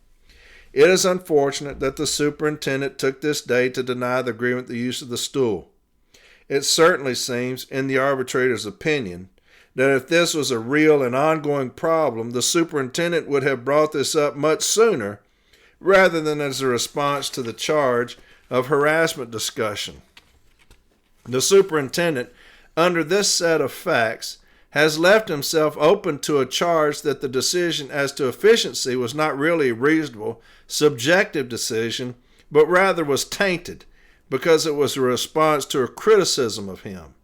C: It is unfortunate that the superintendent took this day to deny the grievant the use of the stool. It certainly seems, in the arbitrator's opinion, that if this was a real and ongoing problem, the superintendent would have brought this up much sooner, rather than as a response to the charge of harassment discussion. The superintendent, under this set of facts, has left himself open to a charge that the decision as to efficiency was not really a reasonable, subjective decision, but rather was tainted, because it was a response to a criticism of him.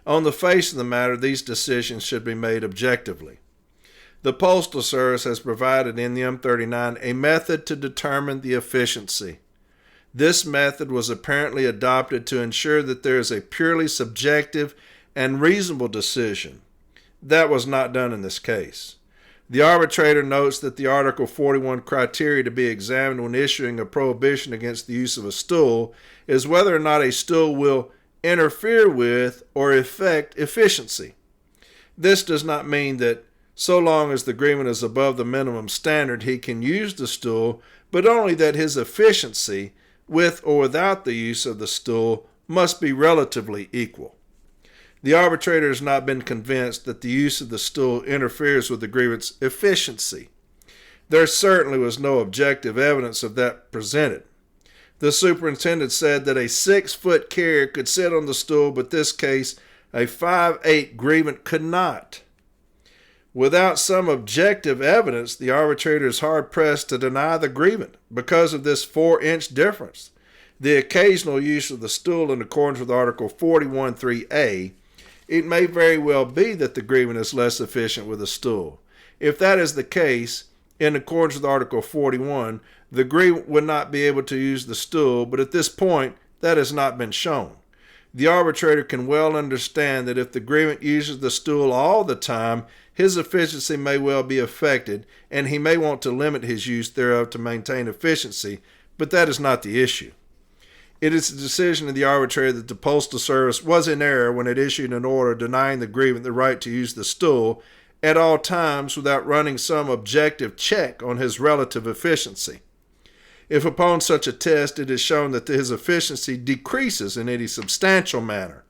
C: On the face of the matter, these decisions should be made objectively. The Postal Service has provided in the M39 a method to determine the efficiency. This method was apparently adopted to ensure that there is a purely subjective and reasonable decision. That was not done in this case. The arbitrator notes that the Article 41 criteria to be examined when issuing a prohibition against the use of a stool is whether or not a stool will interfere with or affect efficiency. This does not mean that so long as the grievant is above the minimum standard he can use the stool, but only that his efficiency, with or without the use of the stool, must be relatively equal. The arbitrator has not been convinced that the use of the stool interferes with the grievant's efficiency. There certainly was no objective evidence of that presented. The superintendent said that a 6-foot carrier could sit on the stool, but in this case, a 5'8" grievant could not. Without some objective evidence, the arbitrator is hard-pressed to deny the grievant because of this 4-inch difference. The occasional use of the stool in accordance with Article 41(3)(a), it may very well be that the grievant is less efficient with a stool. If that is the case, in accordance with Article 41, the grievant would not be able to use the stool, but at this point, that has not been shown. The arbitrator can well understand that if the grievant uses the stool all the time, his efficiency may well be affected, and he may want to limit his use thereof to maintain efficiency, but that is not the issue. It is the decision of the arbitrator that the Postal Service was in error when it issued an order denying the grievant the right to use the stool at all times without running some objective check on his relative efficiency. If upon such a test it is shown that his efficiency decreases in any substantial manner,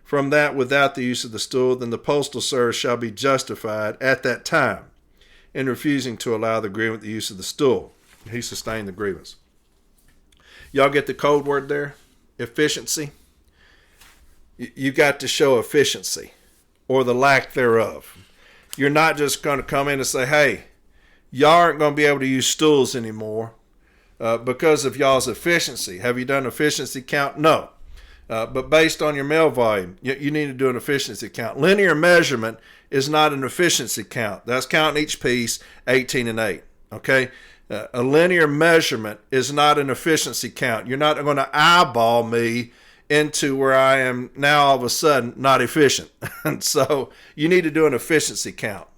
C: from that without the use of the stool, then the Postal Service shall be justified at that time in refusing to allow the grievant the use of the stool. He sustained the grievance. Y'all get the code word there? Efficiency. You got to show efficiency or the lack thereof. You're not just going to come in and say, hey, y'all aren't going to be able to use stools anymore because of y'all's efficiency. Have you done an efficiency count? No. But based on your mail volume, you need to do an efficiency count. Linear measurement is not an efficiency count. That's counting each piece 18 and 8. Okay? A linear measurement is not an efficiency count. You're not going to eyeball me into where I am now all of a sudden not efficient. And so you need to do an efficiency count.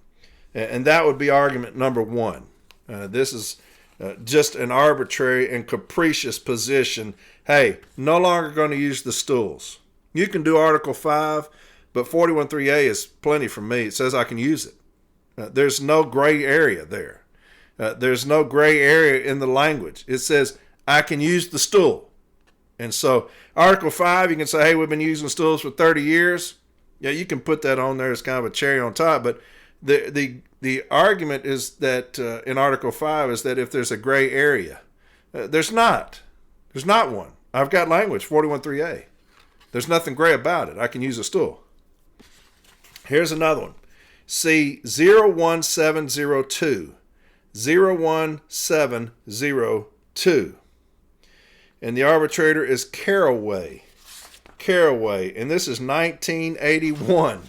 C: And that would be argument number one. This is just an arbitrary and capricious position. Hey, no longer going to use the stools. You can do Article 5, but 41(3)(a) is plenty for me. It says I can use it. There's no gray area there. There's no gray area in the language. It says I can use the stool. And so Article 5, you can say, hey, we've been using stools for 30 years. Yeah, you can put that on there as kind of a cherry on top. But the argument is that in Article 5 is that if there's a gray area, there's not. There's not one. I've got language, 41(3)(a). There's nothing gray about it. I can use a stool. Here's another one. C-01702. 01702. And the arbitrator is Caraway. Caraway. And this is 1981.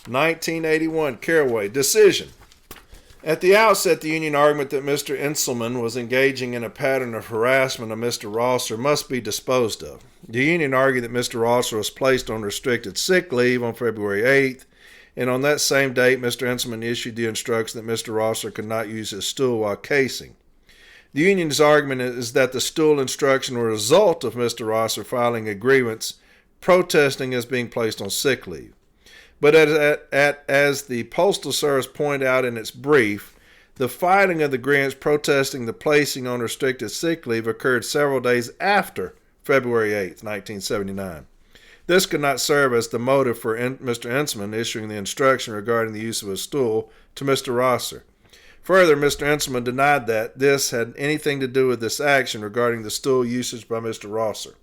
C: 1981. Caraway. Decision. At the outset, the union argument that Mr. Inselman was engaging in a pattern of harassment of Mr. Rosser must be disposed of. The union argued that Mr. Rosser was placed on restricted sick leave on February 8th, and on that same date, Mr. Inselman issued the instruction that Mr. Rosser could not use his stool while casing. The union's argument is that the stool instruction was a result of Mr. Rosser filing a grievance protesting as being placed on sick leave. But as the Postal Service pointed out in its brief, the filing of the grievance protesting the placing on restricted sick leave occurred several days after February 8, 1979. This could not serve as the motive for Mr. Inselman issuing the instruction regarding the use of a stool to Mr. Rosser. Further, Mr. Inselman denied that this had anything to do with this action regarding the stool usage by Mr. Rosser.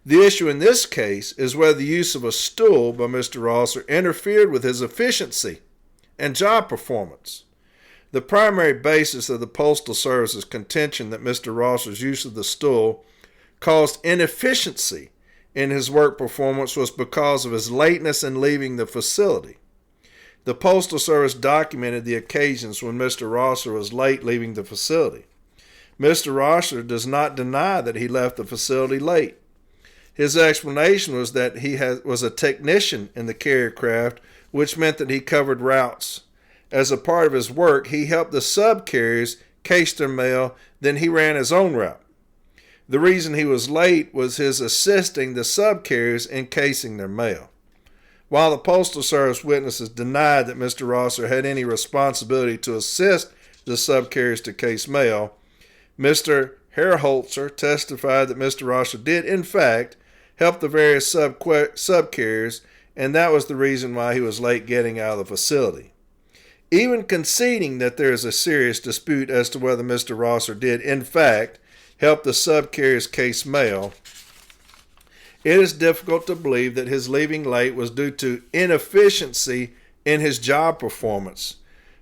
C: The issue in this case is whether the use of a stool by Mr. Rosser interfered with his efficiency and job performance. The primary basis of the Postal Service's contention that Mr. Rosser's use of the stool caused inefficiency in his work performance was because of his lateness in leaving the facility. The Postal Service documented the occasions when Mr. Rosser was late leaving the facility. Mr. Rosser does not deny that he left the facility late. His explanation was that he was a technician in the carrier craft, which meant that he covered routes. As a part of his work, he helped the subcarriers case their mail, then he ran his own route. The reason he was late was his assisting the subcarriers in casing their mail. While the Postal Service witnesses denied that Mr. Rosser had any responsibility to assist the subcarriers to case mail, Mr. Herholzer testified that Mr. Rosser did, in fact, help the various subcarriers, and that was the reason why he was late getting out of the facility. Even conceding that there is a serious dispute as to whether Mr. Rosser did, in fact, help the subcarriers case mail, it is difficult to believe that his leaving late was due to inefficiency in his job performance.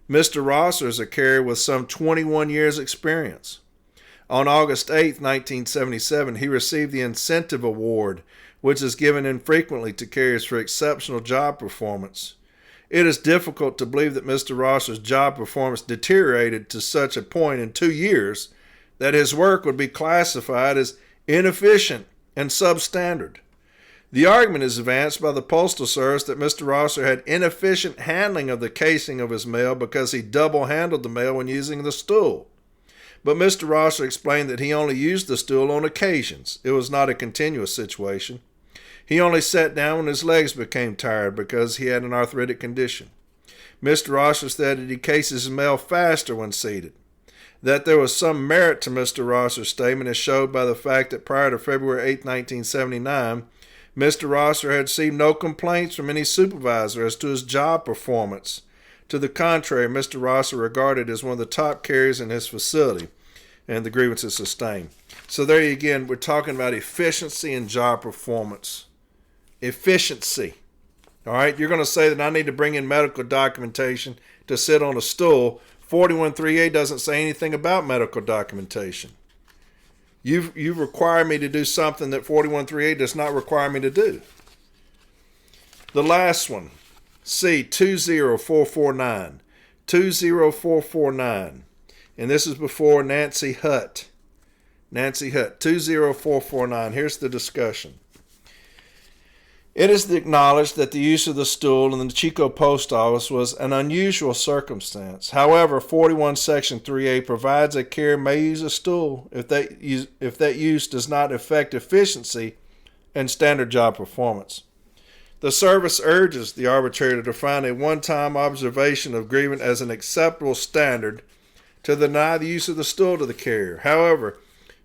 C: Mr. Rosser is a carrier with some 21 years' experience. On August 8, 1977, he received the Incentive Award, which is given infrequently to carriers for exceptional job performance. It is difficult to believe that Mr. Rosser's job performance deteriorated to such a point in 2 years that his work would be classified as inefficient and substandard. The argument is advanced by the Postal Service that Mr. Rosser had inefficient handling of the casing of his mail because he double-handled the mail when using the stool. But Mr. Rosser explained that he only used the stool on occasions. It was not a continuous situation. He only sat down when his legs became tired because he had an arthritic condition. Mr. Rosser said that he cases his mail faster when seated. That there was some merit to Mr. Rosser's statement is showed by the fact that prior to February 8, 1979, Mr. Rosser had received no complaints from any supervisor as to his job performance. To the contrary, Mr. Rosser regarded as one of the top carriers in his facility, and the grievance is sustained. So there you again, we're talking about efficiency and job performance. Efficiency. All right, you're going to say that I need to bring in medical documentation to sit on a stool. 413A doesn't say anything about medical documentation. You require me to do something that 413A does not require me to do. The last one, C-20449. 20449. And this is before Nancy Hutt. Nancy Hutt, 20449. Here's the discussion. It is acknowledged that the use of the stool in the Chico Post Office was an unusual circumstance. However, 41 Section 3A provides a carrier may use a stool if that use does not affect efficiency and standard job performance. The service urges the arbitrator to find a one-time observation of grievance as an acceptable standard to deny the use of the stool to the carrier. However,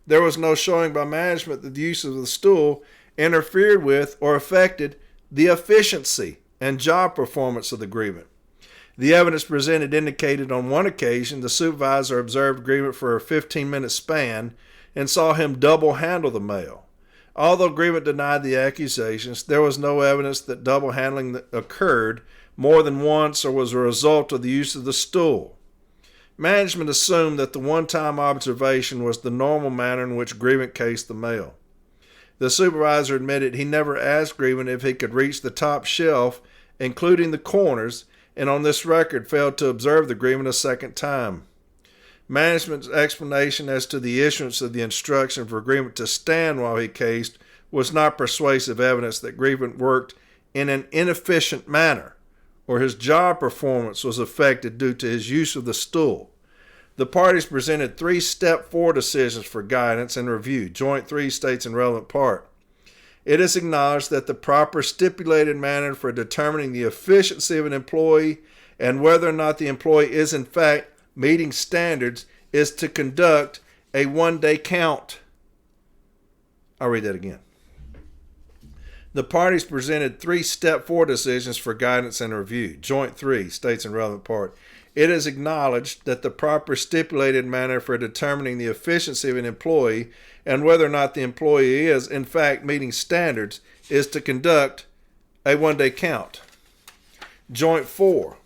C: there was no showing by management that the use of the stool interfered with or affected the efficiency and job performance of the grievant. The evidence presented indicated on one occasion the supervisor observed grievant for a 15-minute span and saw him double handle the mail. Although grievant denied the accusations, there was no evidence that double handling occurred more than once or was a result of the use of the stool. Management assumed that the one-time observation was the normal manner in which grievant cased the mail. The supervisor admitted he never asked grievant if he could reach the top shelf, including the corners, and on this record failed to observe the grievant a second time. Management's explanation as to the issuance of the instruction for grievant to stand while he cased was not persuasive evidence that grievant worked in an inefficient manner or his job performance was affected due to his use of the stool. The parties presented 3 Step 4 decisions for guidance and review. Joint 3 states in relevant part. It is acknowledged that the proper stipulated manner for determining the efficiency of an employee and whether or not the employee is in fact meeting standards is to conduct a one-day count. I'll read that again. The parties presented 3 Step 4 decisions for guidance and review. Joint 3 states in relevant part. It is acknowledged that the proper stipulated manner for determining the efficiency of an employee and whether or not the employee is, in fact, meeting standards is to conduct a one-day count. Joint 4.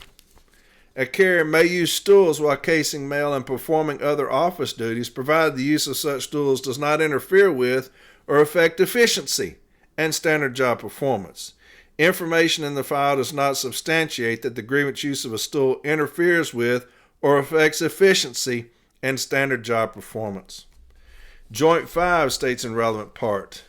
C: A carrier may use stools while casing mail and performing other office duties, provided the use of such stools does not interfere with or affect efficiency and standard job performance. Information in the file does not substantiate that the grievance use of a stool interferes with or affects efficiency and standard job performance. Joint 5 states in relevant part.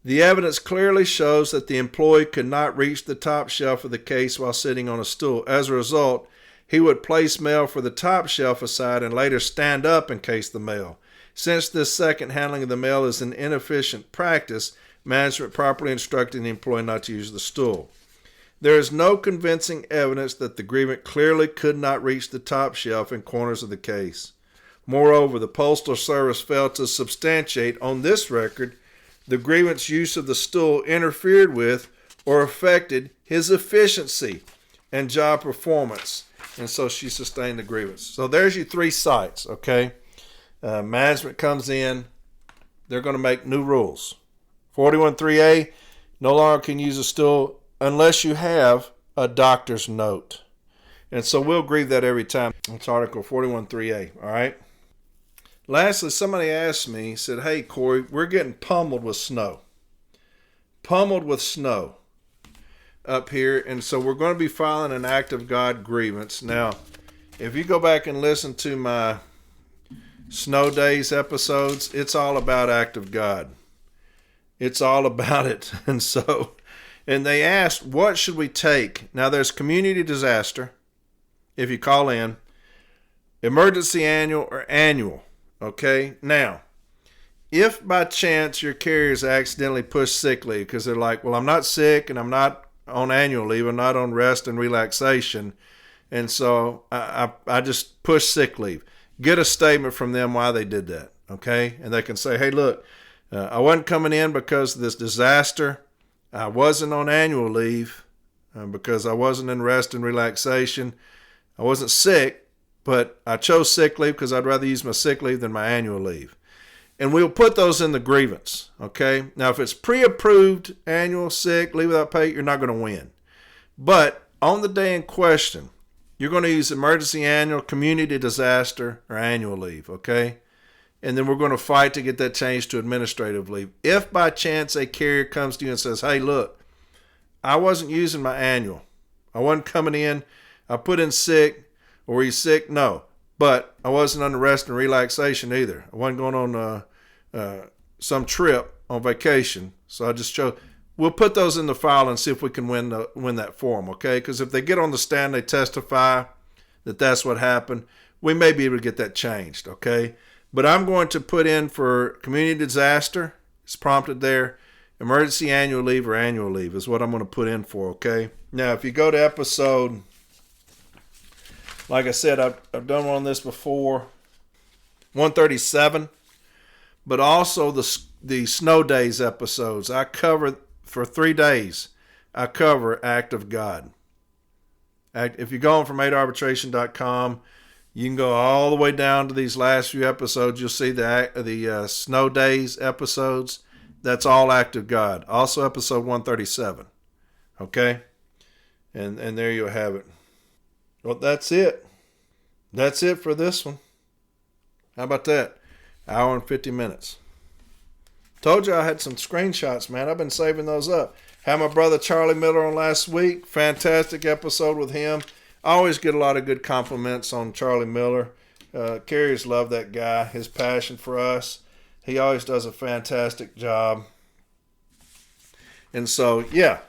C: The evidence clearly shows that the employee could not reach the top shelf of the case while sitting on a stool. As a result, he would place mail for the top shelf aside and later stand up and case the mail. Since this second handling of the mail is an inefficient practice, management properly instructed the employee not to use the stool. There is no convincing evidence that the grievant clearly could not reach the top shelf and corners of the case. Moreover, the Postal Service failed to substantiate on this record the grievant's use of the stool interfered with or affected his efficiency and job performance, and so she sustained the grievance. So there's your 3 sites, okay? Management comes in, they're going to make new rules. 41.3a, no longer can use a stool unless you have a doctor's note. And so we'll grieve that every time. It's Article 41.3a, all right? Lastly, somebody asked me, said, hey, Corey, we're getting pummeled with snow. Pummeled with snow up here, and so we're going to be filing an act of God grievance. Now, if you go back and listen to my Snow Days episodes, it's all about act of God. It's all about it. And they asked, what should we take? Now, there's community disaster, if you call in, emergency annual or annual, okay? Now, if by chance your carriers accidentally push sick leave because they're like, well, I'm not sick and I'm not on annual leave, I'm not on rest and relaxation, and so I just push sick leave. Get a statement from them why they did that, okay? And they can say, hey, look, I wasn't coming in because of this disaster. I wasn't on annual leave because I wasn't in rest and relaxation. I wasn't sick, but I chose sick leave because I'd rather use my sick leave than my annual leave. And we'll put those in the grievance, okay? Now, if it's pre-approved annual sick, leave without pay, you're not going to win. But on the day in question, you're going to use emergency annual, community disaster, or annual leave, okay? And then we're going to fight to get that changed to administrative leave. If by chance a carrier comes to you and says, hey, look, I wasn't using my annual. I wasn't coming in. I put in sick. Or were you sick? No. But I wasn't on rest and relaxation either. I wasn't going on some trip on vacation. So I just chose. We'll put those in the file and see if we can win that for them, okay? Because if they get on the stand, they testify that that's what happened, we may be able to get that changed, okay? But I'm going to put in for community disaster. It's prompted there. Emergency annual leave or annual leave is what I'm going to put in for, okay? Now, if you go to episode, like I said, I've done one on this before, 137, but also the Snow Days episodes. I cover, for 3 days, I cover Act of God. If you go on from 8arbitration.com, you can go all the way down to these last few episodes. You'll see the Snow Days episodes, That's all act of God. Also episode 137. Okay? And there you'll have it. Well, that's it. That's it for this one. How about that? Hour and 50 minutes. Told you I had some screenshots, man. I've been saving those up. Had my brother Charlie Miller on last week. Fantastic episode with him. I always get a lot of good compliments on Charlie Miller. Carriers love that guy. His passion for us. He always does a fantastic job. And so, yeah.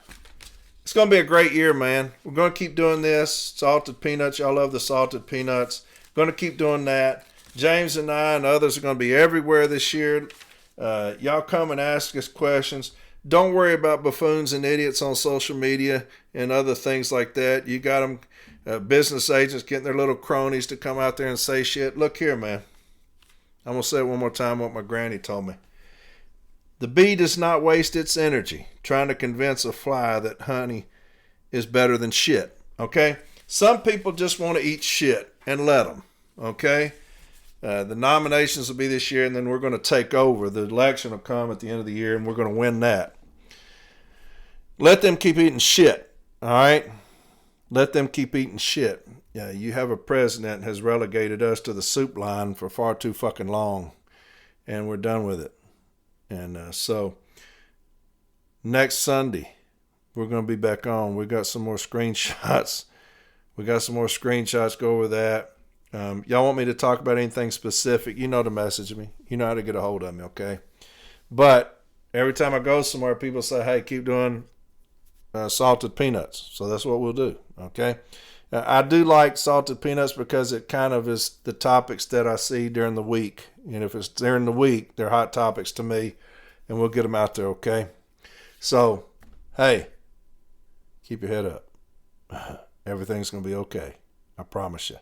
C: It's going to be a great year, man. We're going to keep doing this. Salted peanuts. Y'all love the salted peanuts. Going to keep doing that. James and I and others are going to be everywhere this year. Y'all come and ask us questions. Don't worry about buffoons and idiots on social media and other things like that. You got them, business agents getting their little cronies to come out there and say shit. Look here, man. I'm going to say it one more time what my granny told me. The bee does not waste its energy trying to convince a fly that honey is better than shit. Okay? Some people just want to eat shit and let them. Okay? The nominations will be this year, and then we're going to take over. The election will come at the end of the year, and we're going to win that. Let them keep eating shit, all right? Let them keep eating shit. Yeah, you have a president that has relegated us to the soup line for far too fucking long, and we're done with it. And so next Sunday, we're going to be back on. We got some more screenshots. Go over that. Y'all want me to talk about anything specific, you know to message me. You know how to get a hold of me, okay? But every time I go somewhere, people say, hey, keep doing salted peanuts. So that's what we'll do, okay? I do like salted peanuts because it kind of is the topics that I see during the week. And if it's during the week, they're hot topics to me, and we'll get them out there, okay? So, hey, keep your head up. Everything's going to be okay. I promise you.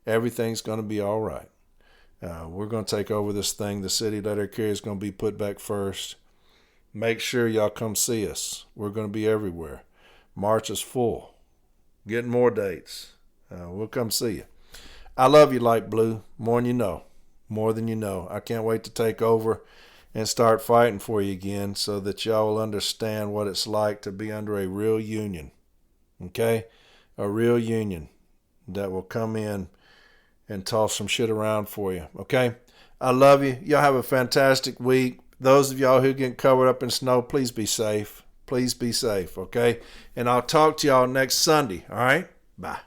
C: Everything's going to be all right. We're going to take over this thing. The city letter carrier is going to be put back first. Make sure y'all come see us. We're going to be everywhere. March is full. Getting more dates. We'll come see you. I love you, Light Blue, more than you know. More than you know. I can't wait to take over and start fighting for you again so that y'all will understand what it's like to be under a real union. Okay? A real union that will come in and toss some shit around for you. Okay? I love you. Y'all have a fantastic week. Those of y'all who get covered up in snow, please be safe. Please be safe, okay? And I'll talk to y'all next Sunday, all right? Bye.